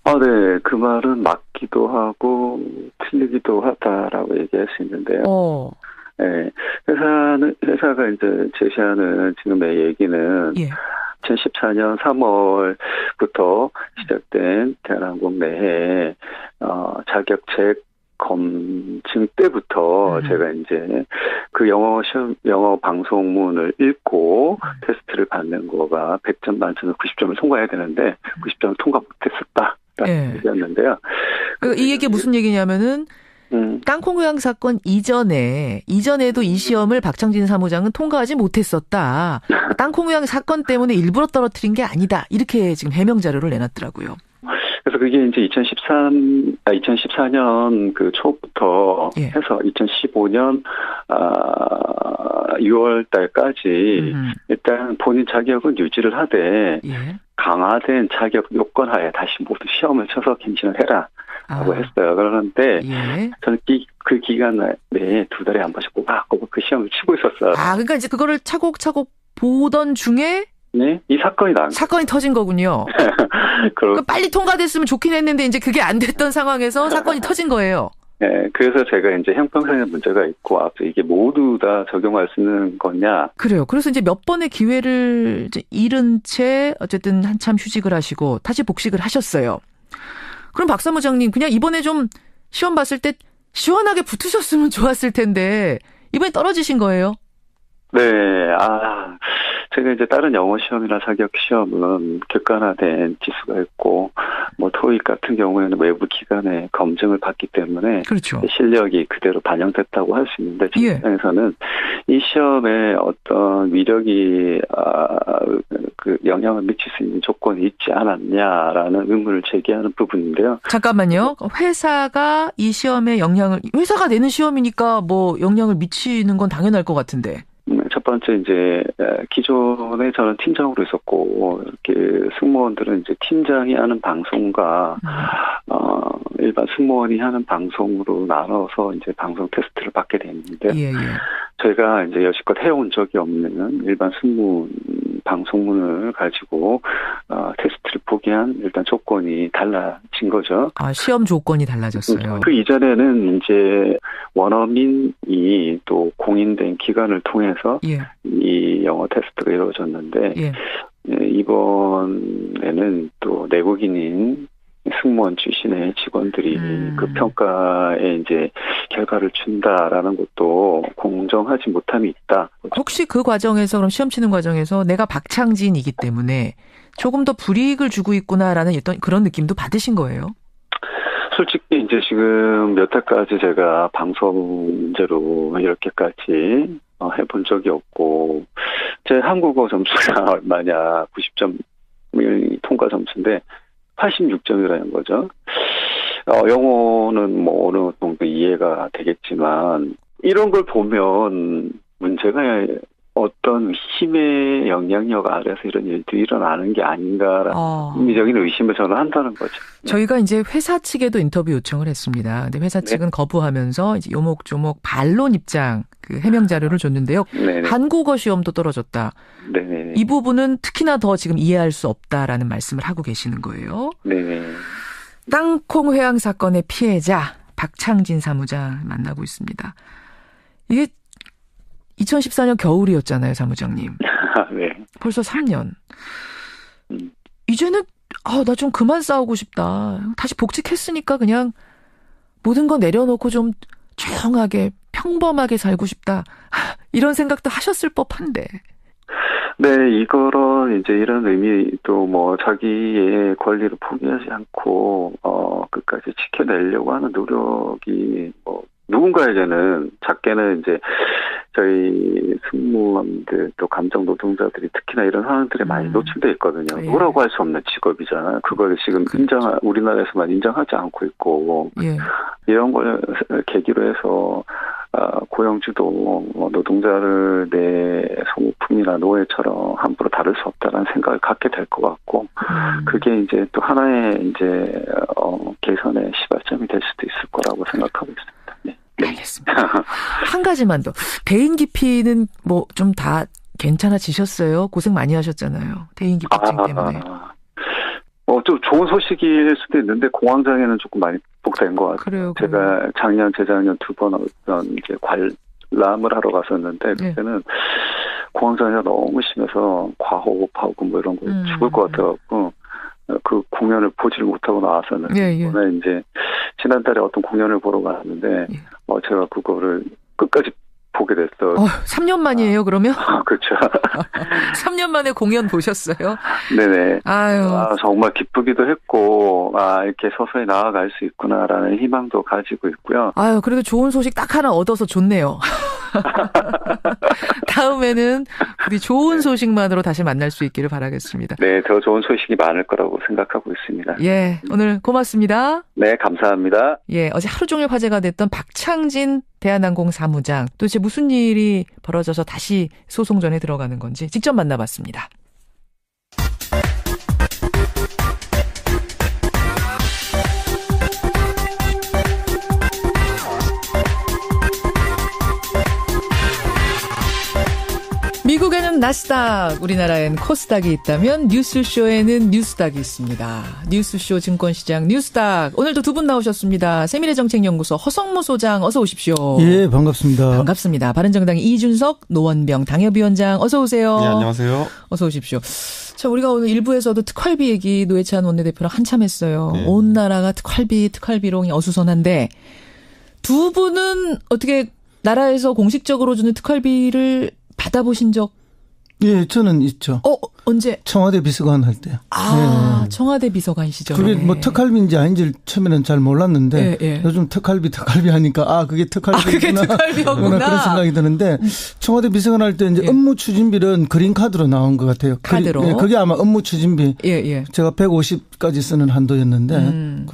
네. 그 말은 맞기도 하고 틀리기도 하다라고 얘기할 수 있는데요. 네. 회사가 이제 제시하는 지금의 얘기는 2014년 3월부터 시작된 대한항공 내에 자격책 검증 때부터 제가 이제 그 영어 방송문을 읽고 테스트를 받는 거가 100점 만점에 90점을 통과해야 되는데 90점을 통과 못했었다라는 얘기였는데요. 이 얘기 무슨 얘기냐면은 땅콩회항 사건 이전에도 이 시험을 박창진 사무장은 통과하지 못했었다. 땅콩회항 사건 때문에 일부러 떨어뜨린 게 아니다. 이렇게 지금 해명 자료를 내놨더라고요. 그래서 그게 이제 2014년 그 초부터 해서 2015년 6월 달까지 일단 본인 자격은 유지를 하되 강화된 자격 요건 하에 다시 모두 시험을 쳐서 갱신을 해라. 라고 했어요. 그러는데 저는 그 기간 내에 2달에 한 번씩 꼬박꼬박 그 시험을 치고 있었어요. 그러니까 이제 그거를 차곡차곡 보던 중에 이 사건이 터진 거군요. 그러니까 빨리 통과됐으면 좋긴 했는데 이제 그게 안 됐던 상황에서 사건이 터진 거예요. 네, 그래서 제가 이제 형평성에 문제가 있고 앞서 이게 모두 다 적용할 수 있는 거냐? 그래요. 그래서 이제 몇 번의 기회를 이제 잃은 채 어쨌든 한참 휴직을 하시고 다시 복직을 하셨어요. 그럼 박 사무장님 그냥 이번에 좀 시험 봤을 때 시원하게 붙으셨으면 좋았을 텐데 이번에 떨어지신 거예요? 네, 제가 이제 다른 영어 시험이나 자격 시험은 객관화된 지수가 있고, 뭐 토익 같은 경우에는 외부 기관의 검증을 받기 때문에 그렇죠. 실력이 그대로 반영됐다고 할 수 있는데 제 입장에서는 이 시험에 어떤 위력이 그 영향을 미칠 수 있는 조건이 있지 않았냐라는 의문을 제기하는 부분인데요. 잠깐만요. 회사가 이 시험에 회사가 내는 시험이니까 뭐 영향을 미치는 건 당연할 것 같은데. 첫 번째 이제 기존에 저는 팀장으로 있었고 이렇게 승무원들은 이제 팀장이 하는 방송과 일반 승무원이 하는 방송으로 나눠서 이제 방송 테스트를 받게 됐는데 저희가 이제 여지껏 해온 적이 없는 일반 승무원 방송문을 가지고 테스트를 보게 한 일단 조건이 달라진 거죠. 시험 조건이 달라졌어요. 그 이전에는 이제 원어민이 또 공인된 기관을 통해서 이 영어 테스트가 이루어졌는데 이번에는 또 내국인인 승무원 출신의 직원들이 그 평가에 이제 결과를 준다라는 것도 공정하지 못함이 있다. 혹시 그 과정에서 그럼 시험 치는 과정에서 내가 박창진이기 때문에 조금 더 불이익을 주고 있구나라는 어떤 그런 느낌도 받으신 거예요? 솔직히 이제 지금 몇 해까지 제가 방송 문제로 이렇게까지 해본 적이 없고 제 한국어 점수가 얼마냐 90점이 통과 점수인데 86점이라는 거죠. 영어는 뭐 어느 정도 이해가 되겠지만 이런 걸 보면 문제가 어떤 힘의 영향력 아래서 이런 일들이 일어나는 게 아닌가라는 합리적인 의심을 저는 한다는 거죠. 저희가 이제 회사 측에도 인터뷰 요청을 했습니다. 근데 회사 측은 거부하면서 이제 요목조목 반론 입장 그 해명 자료를 줬는데요. 한국어 시험도 떨어졌다. 이 부분은 특히나 더 지금 이해할 수 없다라는 말씀을 하고 계시는 거예요. 땅콩 회항 사건의 피해자 박창진 사무장 만나고 있습니다. 이게 2014년 겨울이었잖아요, 사무장님. 벌써 3년. 이제는 나 좀 그만 싸우고 싶다. 다시 복직했으니까 그냥 모든 거 내려놓고 좀 조용하게 평범하게 살고 싶다. 이런 생각도 하셨을 법한데. 네, 이거는 이제 이런 의미도 뭐 자기의 권리를 포기하지 않고 끝까지 지켜내려고 하는 노력이 뭐 누군가에게는 작게는 이제 저희 승무원들 또 감정 노동자들이 특히나 이런 상황들에 많이 노출돼 있거든요. 뭐라고 할 수 없는 직업이잖아요. 그걸 지금 우리나라에서만 인정하지 않고 있고 이런 걸 계기로 해서 고용주도 노동자를 내 소모품이나 노예처럼 함부로 다룰 수 없다는 생각을 갖게 될 것 같고 그게 이제 또 하나의 이제 개선의 시발점이 될 수도 있을 거라고 생각하고 있습니다. 네. 알겠습니다. 한 가지만 더. 대인 기피는 뭐 좀 다 괜찮아지셨어요? 고생 많이 하셨잖아요. 대인 기피증 때문에. 좀 좋은 소식일 수도 있는데 공황장애는 조금 많이 극복된 것 같아요. 그래요. 제가 작년, 재작년 2번 이제 관람을 하러 갔었는데 그때는 공황장애가 너무 심해서 과호흡하고 뭐 이런 거 죽을 것 같아갖고 그 공연을 보지를 못하고 나왔었는데 이번에 이제 지난달에 어떤 공연을 보러 갔는데 제가 그거를 끝까지 보게 됐어요. 3년 만이에요, 그러면? 그렇죠. 3년 만에 공연 보셨어요? 네네. 아유. 정말 기쁘기도 했고, 이렇게 서서히 나아갈 수 있구나라는 희망도 가지고 있고요. 아유, 그래도 좋은 소식 딱 하나 얻어서 좋네요. 다음에는 우리 좋은 소식만으로 다시 만날 수 있기를 바라겠습니다. 네, 더 좋은 소식이 많을 거라고 생각하고 있습니다. 예, 오늘 고맙습니다. 네, 감사합니다. 예, 어제 하루 종일 화제가 됐던 박창진 대한항공 사무장. 도대체 무슨 일이 벌어져서 다시 소송전에 들어가는 건지 직접 만나봤습니다. 미국에는 나스닥, 우리나라엔 코스닥이 있다면 뉴스쇼에는 뉴스닥이 있습니다. 뉴스쇼 증권시장 뉴스닥. 오늘도 두 분 나오셨습니다. 세미래정책연구소 허성무 소장 어서 오십시오. 예, 반갑습니다. 반갑습니다. 바른정당 이준석 노원병 당협위원장 어서 오세요. 네, 안녕하세요. 어서 오십시오. 자, 우리가 오늘 1부에서도 특활비 얘기 노회찬 원내대표랑 한참 했어요. 네. 온 나라가 특활비로 어수선한데 두 분은 어떻게 나라에서 공식적으로 주는 특활비를 받아보신 적? 예, 저는 있죠. 언제? 청와대 비서관 할 때. 네. 청와대 비서관 시절에. 그게 뭐 특활비인지 아닌지 처음에는 잘 몰랐는데 요즘 특활비 하니까 그게 특활비구나. 그게 특활비였구나. 그런 생각이 드는데 청와대 비서관 할 때 이제 업무 추진비는 그린카드로 나온 것 같아요. 카드로. 그게 아마 업무 추진비. 제가 150까지 쓰는 한도였는데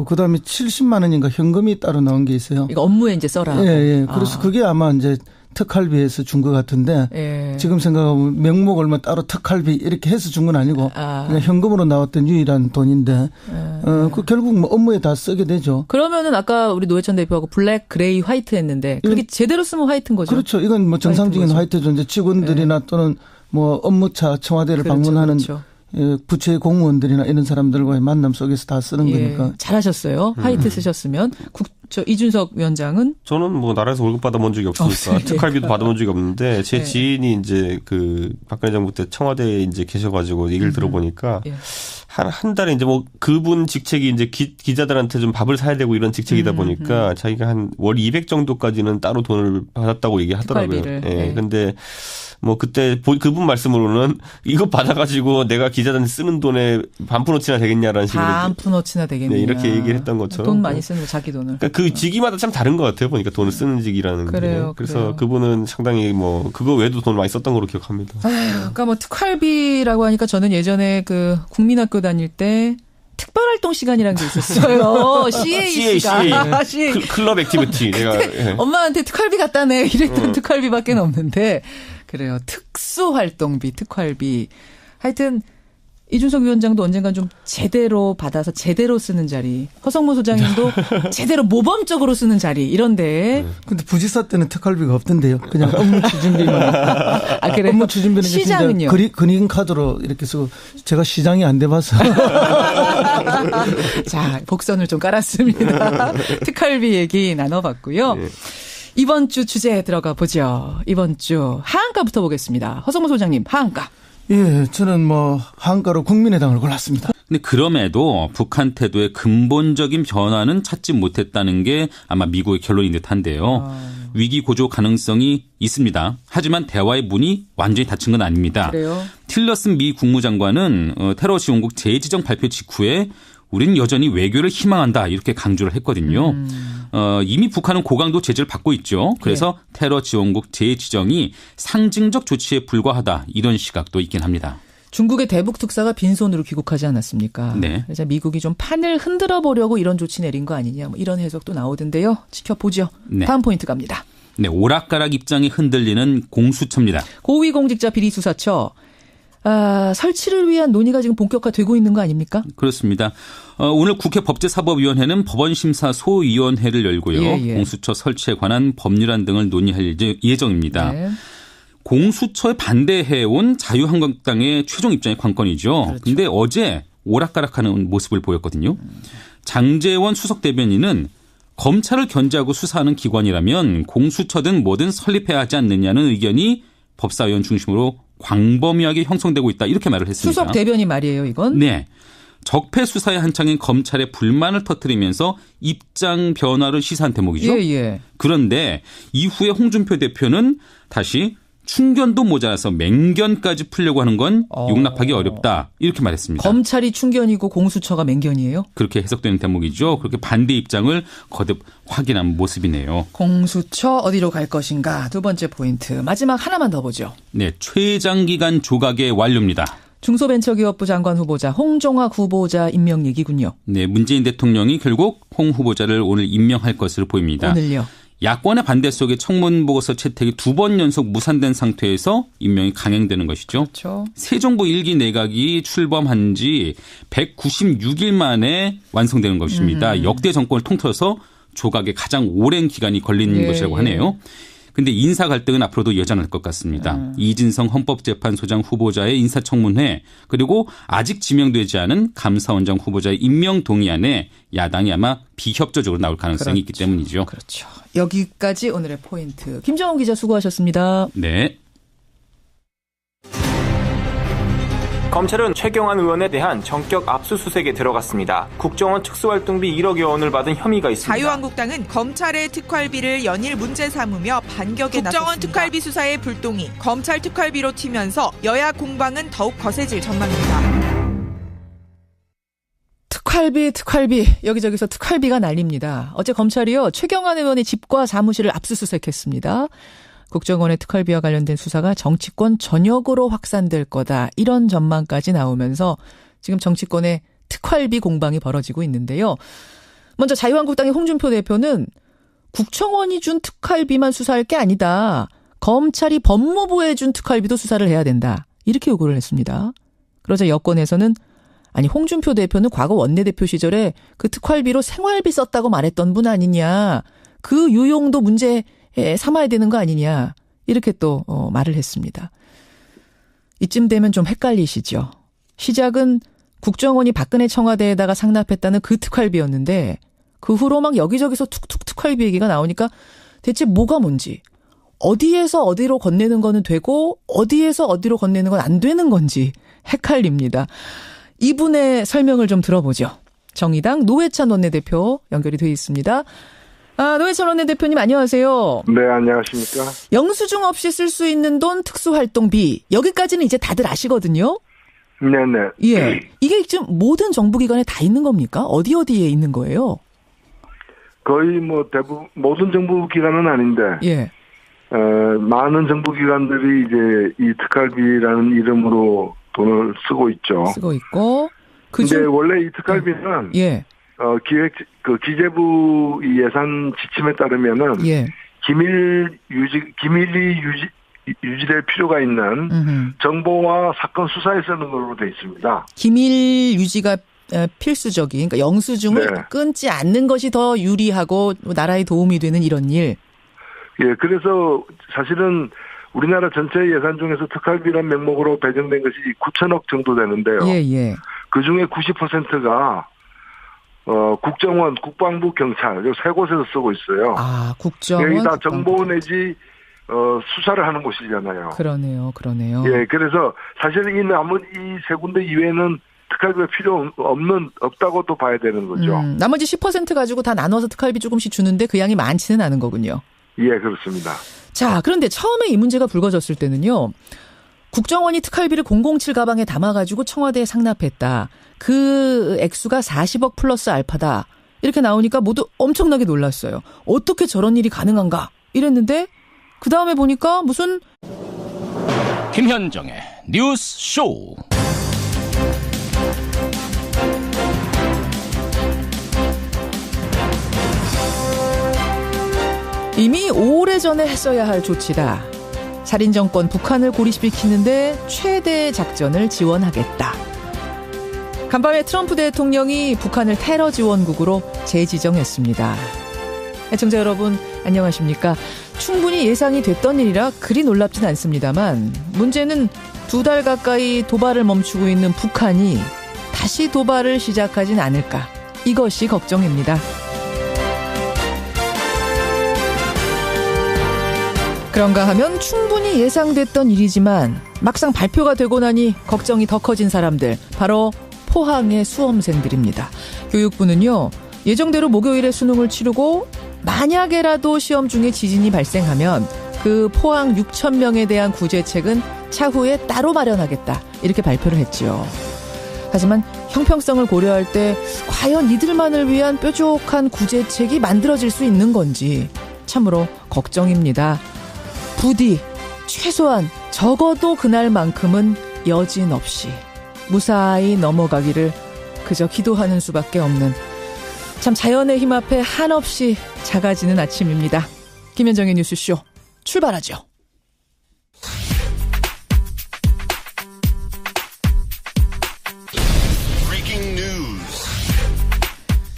그다음에 70만 원인가 현금이 따로 나온 게 있어요. 이거 업무에 이제 써라. 예. 그래서 그게 아마 이제 특활비에서 준 것 같은데 지금 생각하면 명목을 따로 특활비 이렇게 해서 준 건 아니고 그냥 현금으로 나왔던 유일한 돈인데 결국 업무에 다 쓰게 되죠. 그러면은 아까 우리 노회찬 대표하고 블랙, 그레이, 화이트 했는데 그게 제대로 쓰면 화이트인 거죠? 그렇죠. 이건 뭐 정상적인 화이트죠. 이제 직원들이나 또는 뭐 업무차 청와대를 방문하는 부처의 공무원들이나 이런 사람들과의 만남 속에서 다 쓰는 거니까. 잘하셨어요. 화이트 쓰셨으면. 이준석 위원장은? 저는 뭐 나라에서 월급 받아본 적이 없으니까 특활비도 받아본 적이 없는데 제 지인이 이제 그 박근혜 정부 때 청와대에 이제 계셔가지고 얘기를 들어보니까 한 달에 이제 뭐 그분 직책이 이제 기자들한테 좀 밥을 사야 되고 이런 직책이다 보니까 자기가 한 월 200 정도까지는 따로 돈을 받았다고 얘기하더라고요. 예. 근데 뭐 그때 그분 말씀으로는 이거 받아가지고 내가 기자들한테 쓰는 돈에 반푼어치나 되겠냐라는 식으로 반푼어치나 되겠냐. 네, 이렇게 얘기를 했던 것처럼 돈 많이 쓰는 거 자기 돈을. 그러니까 그 직위마다 참 다른 것 같아요. 보니까 돈을 쓰는 직이라는 게. 그래서 그분은 상당히 뭐 그거 외에도 돈을 많이 썼던 걸로 기억합니다. 그러니까 뭐 특활비라고 하니까 저는 예전에 그 국민학교 다닐 때 특별활동 시간이라는 게 있었어요. CAC가. 클럽 액티비티. 내가 엄마한테 특활비 갖다 내 이랬던 특활비밖에 없는데 그래요. 특수활동비, 특활비. 하여튼 이준석 위원장도 언젠간 좀 제대로 받아서 제대로 쓰는 자리. 허성무 소장님도 제대로 모범적으로 쓰는 자리. 이런데. 근데 부지사 때는 특활비가 없던데요. 그냥 업무 추진비만. 그래요? 업무 추진비는 시장은요? 그린 카드로 이렇게 쓰고 제가 시장이 안 돼봐서. 자, 복선을 좀 깔았습니다. 특활비 얘기 나눠봤고요. 이번 주 주제에 들어가 보죠. 이번 주 하한가부터 보겠습니다. 허성무 소장님, 하한가. 예, 저는 뭐 하한가로 국민의당을 골랐습니다. 근데 그럼에도 북한 태도의 근본적인 변화는 찾지 못했다는 게 아마 미국의 결론인 듯한데요. 위기 고조 가능성이 있습니다. 하지만 대화의 문이 완전히 닫힌 건 아닙니다. 그래요? 틸러슨 미 국무장관은 테러 지원국 재지정 발표 직후에 우리는 여전히 외교를 희망한다 이렇게 강조를 했거든요. 이미 북한은 고강도 제재를 받고 있죠. 그래서 테러 지원국 재지정이 상징적 조치에 불과하다 이런 시각도 있긴 합니다. 중국의 대북 특사가 빈손으로 귀국하지 않았습니까? 네. 그래서 미국이 좀 판을 흔들어 보려고 이런 조치 내린 거 아니냐 뭐 이런 해석도 나오던데요. 지켜보죠. 네. 다음 포인트 갑니다. 네, 오락가락 입장이 흔들리는 공수처입니다. 고위공직자 비리수사처. 설치를 위한 논의가 지금 본격화되고 있는 거 아닙니까? 그렇습니다. 오늘 국회 법제사법위원회는 법원심사 소위원회를 열고요. 공수처 설치에 관한 법률안 등을 논의할 예정입니다. 네. 공수처에 반대해온 자유한국당의 최종 입장이 관건이죠. 그런데 그렇죠. 어제 오락가락하는 모습을 보였거든요. 장제원 수석대변인은 검찰을 견제하고 수사하는 기관이라면 공수처든 뭐든 설립해야 하지 않느냐는 의견이 법사위원 중심으로 광범위하게 형성되고 있다. 이렇게 말을 했습니다. 수석대변인 말이에요, 이건? 네. 적폐 수사에 한창인 검찰의 불만을 터뜨리면서 입장 변화를 시사한 대목이죠. 그런데 이후에 홍준표 대표는 다시 충견도 모자라서 맹견까지 풀려고 하는 건 용납하기 어렵다. 이렇게 말했습니다. 검찰이 충견이고 공수처가 맹견이에요? 그렇게 해석되는 대목이죠. 그렇게 반대 입장을 거듭 확인한 모습이네요. 공수처 어디로 갈 것인가. 두 번째 포인트. 마지막 하나만 더 보죠. 네, 최장기간 조각의 완료입니다. 중소벤처기업부 장관 후보자 홍종학 후보자 임명 얘기군요. 네, 문재인 대통령이 결국 홍 후보자를 오늘 임명할 것으로 보입니다. 오늘요? 야권의 반대 속에 청문보고서 채택이 2번 연속 무산된 상태에서 임명이 강행되는 것이죠. 그렇죠. 새 정부 1기 내각이 출범한 지 196일 만에 완성되는 것입니다. 역대 정권을 통틀어서 조각에 가장 오랜 기간이 걸린 것이라고 하네요. 그런데 인사 갈등은 앞으로도 여전할 것 같습니다. 이진성 헌법재판소장 후보자의 인사청문회 그리고 아직 지명되지 않은 감사원장 후보자의 임명 동의안에 야당이 아마 비협조적으로 나올 가능성이 있기 때문이죠. 그렇죠. 여기까지 오늘의 포인트. 김정은 기자 수고하셨습니다. 네. 검찰은 최경환 의원에 대한 전격 압수수색에 들어갔습니다. 국정원 특수활동비 1억여 원을 받은 혐의가 있습니다. 자유한국당은 검찰의 특활비를 연일 문제 삼으며 반격에 나섰습니다. 국정원 특활비 수사의 불똥이 검찰 특활비로 튀면서 여야 공방은 더욱 거세질 전망입니다. 특활비 여기저기서 특활비가 날립니다. 어제 검찰이요 최경환 의원의 집과 사무실을 압수수색했습니다. 국정원의 특활비와 관련된 수사가 정치권 전역으로 확산될 거다. 이런 전망까지 나오면서 지금 정치권의 특활비 공방이 벌어지고 있는데요. 먼저 자유한국당의 홍준표 대표는 국정원이 준 특활비만 수사할 게 아니다. 검찰이 법무부에 준 특활비도 수사를 해야 된다. 이렇게 요구를 했습니다. 그러자 여권에서는 아니 홍준표 대표는 과거 원내대표 시절에 그 특활비로 생활비 썼다고 말했던 분 아니냐. 그 유용도 문제 삼아야 되는 거 아니냐. 이렇게 또 말을 했습니다. 이쯤 되면 좀 헷갈리시죠. 시작은 국정원이 박근혜 청와대에다가 상납했다는 그 특활비였는데 그 후로 막 여기저기서 툭툭 특활비 얘기가 나오니까 대체 뭐가 뭔지 어디에서 어디로 건네는 거는 되고 어디에서 어디로 건네는 건 안 되는 건지 헷갈립니다. 이분의 설명을 좀 들어보죠. 정의당 노회찬 원내대표 연결이 돼 있습니다. 노회찬 원내대표님 안녕하세요. 네, 안녕하십니까. 영수증 없이 쓸 수 있는 돈 특수활동비 여기까지는 이제 다들 아시거든요. 네네. 예, 이게 지금 모든 정부기관에 다 있는 겁니까? 어디에 있는 거예요? 거의 뭐 대부분 모든 정부기관은 아닌데 예. 많은 정부기관들이 이제 이 특활비라는 이름으로 돈을 쓰고 있죠. 쓰고 있고. 근데 원래 이 특활비는 기재부 예산 지침에 따르면은 기밀이 유지될 필요가 있는 정보와 사건 수사에 쓰는 걸로 돼 있습니다. 기밀 유지가 필수적인, 그러니까 영수증을 끊지 않는 것이 더 유리하고 나라에 도움이 되는 이런 일. 예, 그래서 사실은 우리나라 전체 예산 중에서 특활비라는 명목으로 배정된 것이 9천억 정도 되는데요. 그 중에 90%가 국정원, 국방부, 경찰 이 세 곳에서 쓰고 있어요. 국정원, 여기 다 정보 내지 수사를 하는 곳이잖아요. 그러네요. 예, 그래서 사실은 이 세 군데 이외에는 특활비가 필요 없다고도 봐야 되는 거죠. 나머지 10% 가지고 다 나눠서 특활비 조금씩 주는데 그 양이 많지는 않은 거군요. 예, 그렇습니다. 자, 그런데 처음에 이 문제가 불거졌을 때는요. 국정원이 특활비를 007 가방에 담아가지고 청와대에 상납했다. 그 액수가 40억 플러스 알파다. 이렇게 나오니까 모두 엄청나게 놀랐어요. 어떻게 저런 일이 가능한가? 이랬는데 그 다음에 보니까 무슨 김현정의 뉴스 쇼. 이미 오래전에 했어야 할 조치다. 살인정권 북한을 고립시키는데 최대 작전을 지원하겠다. 간밤에 트럼프 대통령이 북한을 테러 지원국으로 재지정했습니다. 애청자 여러분 안녕하십니까? 충분히 예상이 됐던 일이라 그리 놀랍진 않습니다만 문제는 2달 가까이 도발을 멈추고 있는 북한이 다시 도발을 시작하진 않을까? 이것이 걱정입니다. 그런가 하면 충분히 예상됐던 일이지만 막상 발표가 되고 나니 걱정이 더 커진 사람들, 바로 포항의 수험생들입니다. 교육부는요, 예정대로 목요일에 수능을 치르고 만약에라도 시험 중에 지진이 발생하면 그 포항 6,000명에 대한 구제책은 차후에 따로 마련하겠다, 이렇게 발표를 했지요. 하지만 형평성을 고려할 때 과연 이들만을 위한 뾰족한 구제책이 만들어질 수 있는 건지 참으로 걱정입니다. 부디 최소한 적어도 그날만큼은 여진 없이 무사히 넘어가기를 그저 기도하는 수밖에 없는, 참 자연의 힘 앞에 한없이 작아지는 아침입니다. 김현정의 뉴스쇼 출발하죠.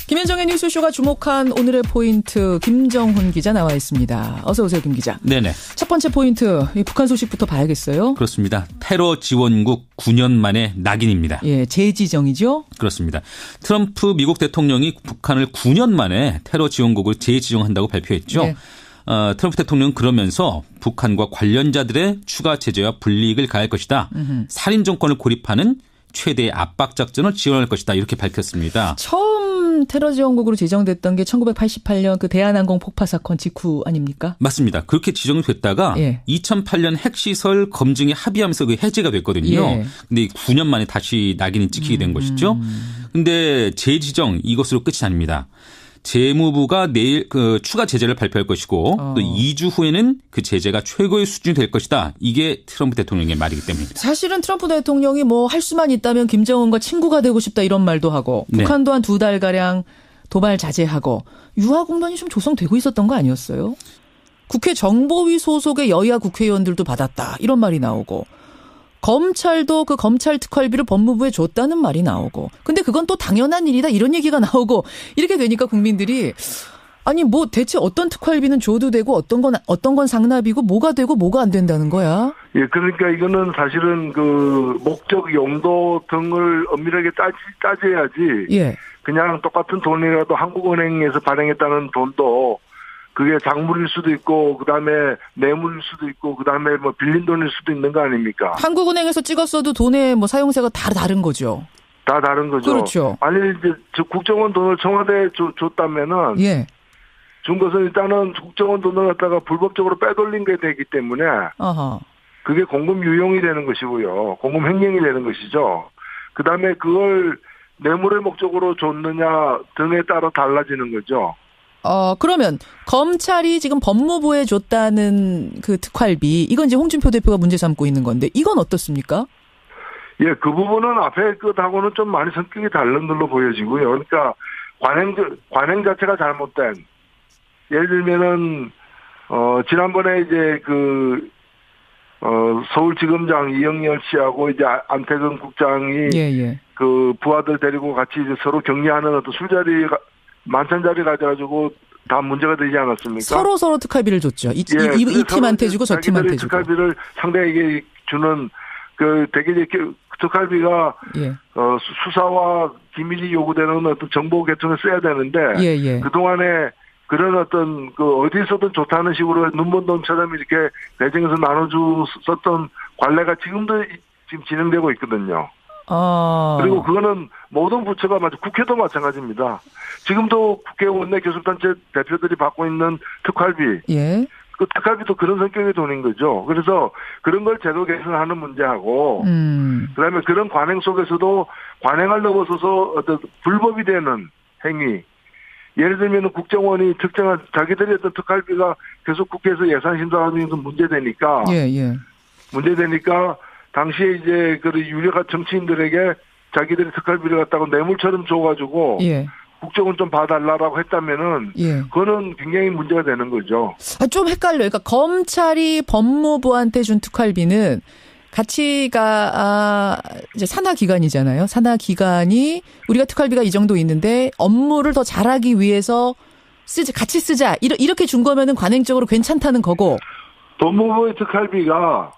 김현정의 뉴스쇼가 주목한 오늘의 포인트, 김정훈 기자 나와 있습니다. 어서 오세요, 김 기자. 네네. 첫 번째 포인트, 이 북한 소식부터 봐야겠어요. 그렇습니다. 테러 지원국 9년 만에 낙인입니다. 예, 재지정이죠? 그렇습니다. 트럼프 미국 대통령이 북한을 9년 만에 테러 지원국으로 재지정한다고 발표했죠. 네. 트럼프 대통령은 그러면서 북한과 관련자들의 추가 제재와 불이익을 가할 것이다. 살인 정권을 고립하는 최대의 압박 작전을 지원할 것이다, 이렇게 밝혔습니다. 처음 테러 지원국으로 지정됐던 게 1988년 그 대한항공 폭파 사건 직후 아닙니까? 맞습니다. 그렇게 지정됐다가 2008년 핵시설 검증에 합의하면서 그 해제가 됐거든요. 근데 9년 만에 다시 낙인이 찍히게 된 것이죠. 근데 재지정 이것으로 끝이 아닙니다. 재무부가 내일 그 추가 제재를 발표할 것이고 또 2주 후에는 그 제재가 최고의 수준이 될 것이다. 이게 트럼프 대통령의 말이기 때문입니다. 사실은 트럼프 대통령이 뭐 할 수만 있다면 김정은과 친구가 되고 싶다 이런 말도 하고 북한도 한 2달가량 도발 자제하고 유화 국면이 좀 조성되고 있었던 거 아니었어요? 국회 정보위 소속의 여야 국회의원들도 받았다 이런 말이 나오고 검찰도 그 검찰 특활비를 법무부에 줬다는 말이 나오고, 근데 그건 또 당연한 일이다 이런 얘기가 나오고, 이렇게 되니까 국민들이 아니 뭐 대체 어떤 특활비는 줘도 되고 어떤 건 상납이고 뭐가 되고 뭐가 안 된다는 거야? 예, 그러니까 이거는 사실은 그 목적 용도 등을 엄밀하게 따져야지. 예. 그냥 똑같은 돈이라도 한국은행에서 발행했다는 돈도 그게 작물일 수도 있고, 그 다음에 뇌물일 수도 있고, 그 다음에 뭐 빌린 돈일 수도 있는 거 아닙니까? 한국은행에서 찍었어도 돈의 뭐 사용세가 다 다른 거죠. 다 다른 거죠. 그렇죠. 아니, 이제 국정원 돈을 청와대에 줬다면은. 예. 준 것은 일단은 국정원 돈을 갖다가 불법적으로 빼돌린 게 되기 때문에. 어허. 그게 공금 유용이 되는 것이고요. 공금 횡령이 되는 것이죠. 그 다음에 그걸 뇌물의 목적으로 줬느냐 등에 따라 달라지는 거죠. 그러면 검찰이 지금 법무부에 줬다는 그 특활비, 이건 이제 홍준표 대표가 문제 삼고 있는 건데 이건 어떻습니까? 예, 그 부분은 앞에 것하고는 좀 많이 성격이 다른 걸로 보여지고요. 그러니까 관행 자체가 잘못된, 예를 들면은 지난번에 이제 서울지검장 이영렬 씨하고 이제 안태근 국장이 그 부하들 데리고 같이 이제 서로 격리하는 어떤 술자리가 만찬 자리 가져가지고 다 문제가 되지 않았습니까? 서로 특활비를 줬죠. 이 팀한테 주고 저 팀한테 주고. 특활비를 상대에게 주는 그 되게 이제 특활비가 수사와 기밀이 요구되는 어떤 정보 계통에 써야 되는데 그 동안에 그런 어떤 그 어디서든 좋다는 식으로 눈먼 돈처럼 이렇게 배정해서 나눠줬었던 관례가 지금도 진행되고 있거든요. 그리고 그거는 모든 부처가 국회도 마찬가지입니다. 지금도 국회 원내 교섭단체 대표들이 받고 있는 특활비. 그 특활비도 그런 성격의 돈인 거죠. 그래서 그런 걸 제도 개선하는 문제하고, 그다음에 그런 관행 속에서도 관행을 넘어서서 어떤 불법이 되는 행위. 예를 들면 국정원이 특정한 자기들이 어떤 특활비가 계속 국회에서 예산 심사하는 게 문제되니까. 문제되니까 당시에 이제 그 유력한 정치인들에게 자기들이 특활비를 갖다가 뇌물처럼 줘가지고 국정원 좀 봐달라고 했다면은 그거는 굉장히 문제가 되는 거죠. 좀 헷갈려요. 그러니까 검찰이 법무부한테 준 특활비는 가치가 이제 산하 기관이잖아요. 산하 기관이 우리가 특활비가 이 정도 있는데 업무를 더 잘하기 위해서 같이 쓰자 이렇게 준 거면은 관행적으로 괜찮다는 거고. 법무부의 특활비가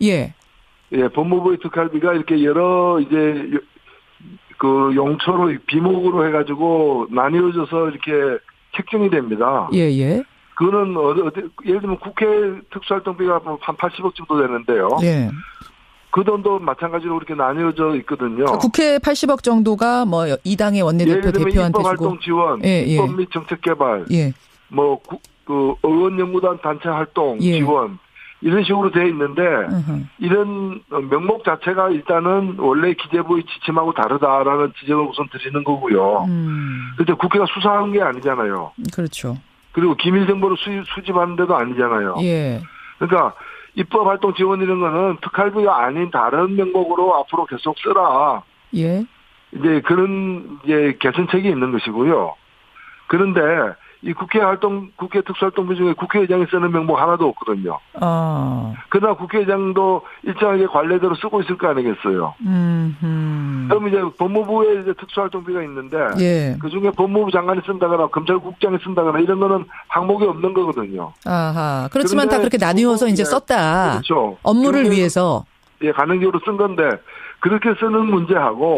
법무부의 특활비가 이렇게 여러 이제 그 용처로 비목으로 해가지고 나뉘어져서 이렇게 책정이 됩니다. 예. 그거는 예를 들면 국회 특수활동비가 한 80억 정도 되는데요. 예. 그 돈도 마찬가지로 이렇게 나뉘어져 있거든요. 국회 80억 정도가 뭐 이 당의 원내대표 대표한테 주고. 입법활동 지원, 입법 및 정책 개발, 뭐 그 의원연구단 단체 활동 지원 이런 식으로 돼 있는데 이런 명목 자체가 일단은 원래 기재부의 지침하고 다르다라는 지적을 우선 드리는 거고요. 그런데 국회가 수사한 게 아니잖아요. 그렇죠. 그리고 기밀 정보를 수집하는 데도 아니잖아요. 예. 그러니까 입법활동 지원 이런 거는 특활비가 아닌 다른 명목으로 앞으로 계속 쓰라. 예. 이제 그런 이제 개선책이 있는 것이고요. 그런데 이 국회 특수활동비 중에 국회의장이 쓰는 명목 하나도 없거든요. 그러나 국회의장도 일정하게 관례대로 쓰고 있을 거 아니겠어요. 그럼 이제 법무부에 이제 특수활동비가 있는데 그 중에 법무부 장관이 쓴다거나 검찰국장이 쓴다거나 이런 거는 항목이 없는 거거든요. 아하. 그렇지만 다 그렇게 나뉘어서 이제 썼다. 그렇죠. 업무를 위해서. 가능적으로 쓴 건데 그렇게 쓰는 문제하고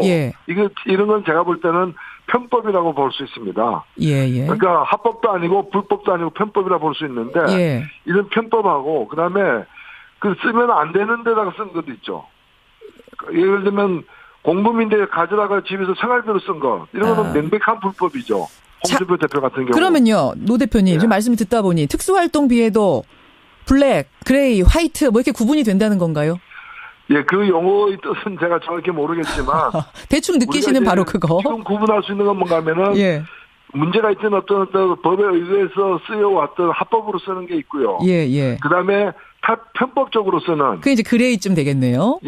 이런 건 제가 볼 때는 편법이라고 볼 수 있습니다. 그러니까 합법도 아니고 불법도 아니고 편법이라 볼 수 있는데 이런 편법하고 그다음에 그 쓰면 안 되는 데다가 쓴 것도 있죠. 예를 들면 공범인데 가져다가 집에서 생활비로 쓴 거 이런 거는 명백한 불법이죠. 홍준표 대표 같은 경우. 그러면요, 노 대표님 지금 말씀을 듣다 보니 특수활동비에도 블랙, 그레이, 화이트 뭐 이렇게 구분이 된다는 건가요? 그 용어의 뜻은 제가 정확히 모르겠지만 대충 느끼시는 바로 그거. 지금 구분할 수 있는 건 뭔가 하면은 문제가 있던 어떤 법에 의해서 쓰여왔던 합법으로 쓰는 게 있고요. 그다음에 편법적으로 쓰는. 그게 이제 그레이쯤 되겠네요.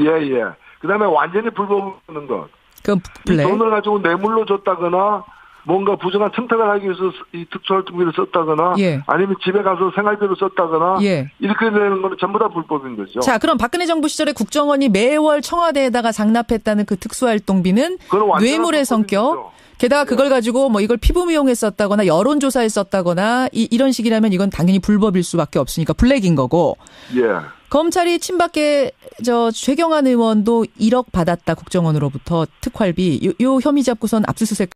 그다음에 완전히 불법으로 쓰는 것. 그럼 블랙. 이 돈을 가지고 뇌물로 줬다거나 뭔가 부정한 청탁을 하기 위해서 이 특수활동비를 썼다거나 아니면 집에 가서 생활비로 썼다거나 이렇게 되는 거는 전부 다 불법인 거죠. 자, 그럼 박근혜 정부 시절에 국정원이 매월 청와대에다가 상납했다는 그 특수활동비는 뇌물의 성격. 게다가 그걸 가지고 뭐 이걸 피부미용에 썼다거나 여론조사에 썼다거나 이런 식이라면 이건 당연히 불법일 수밖에 없으니까 블랙인 거고. 검찰이 친박계 최경환 의원도 1억 받았다 국정원으로부터 특활비 요 혐의 잡고선 압수수색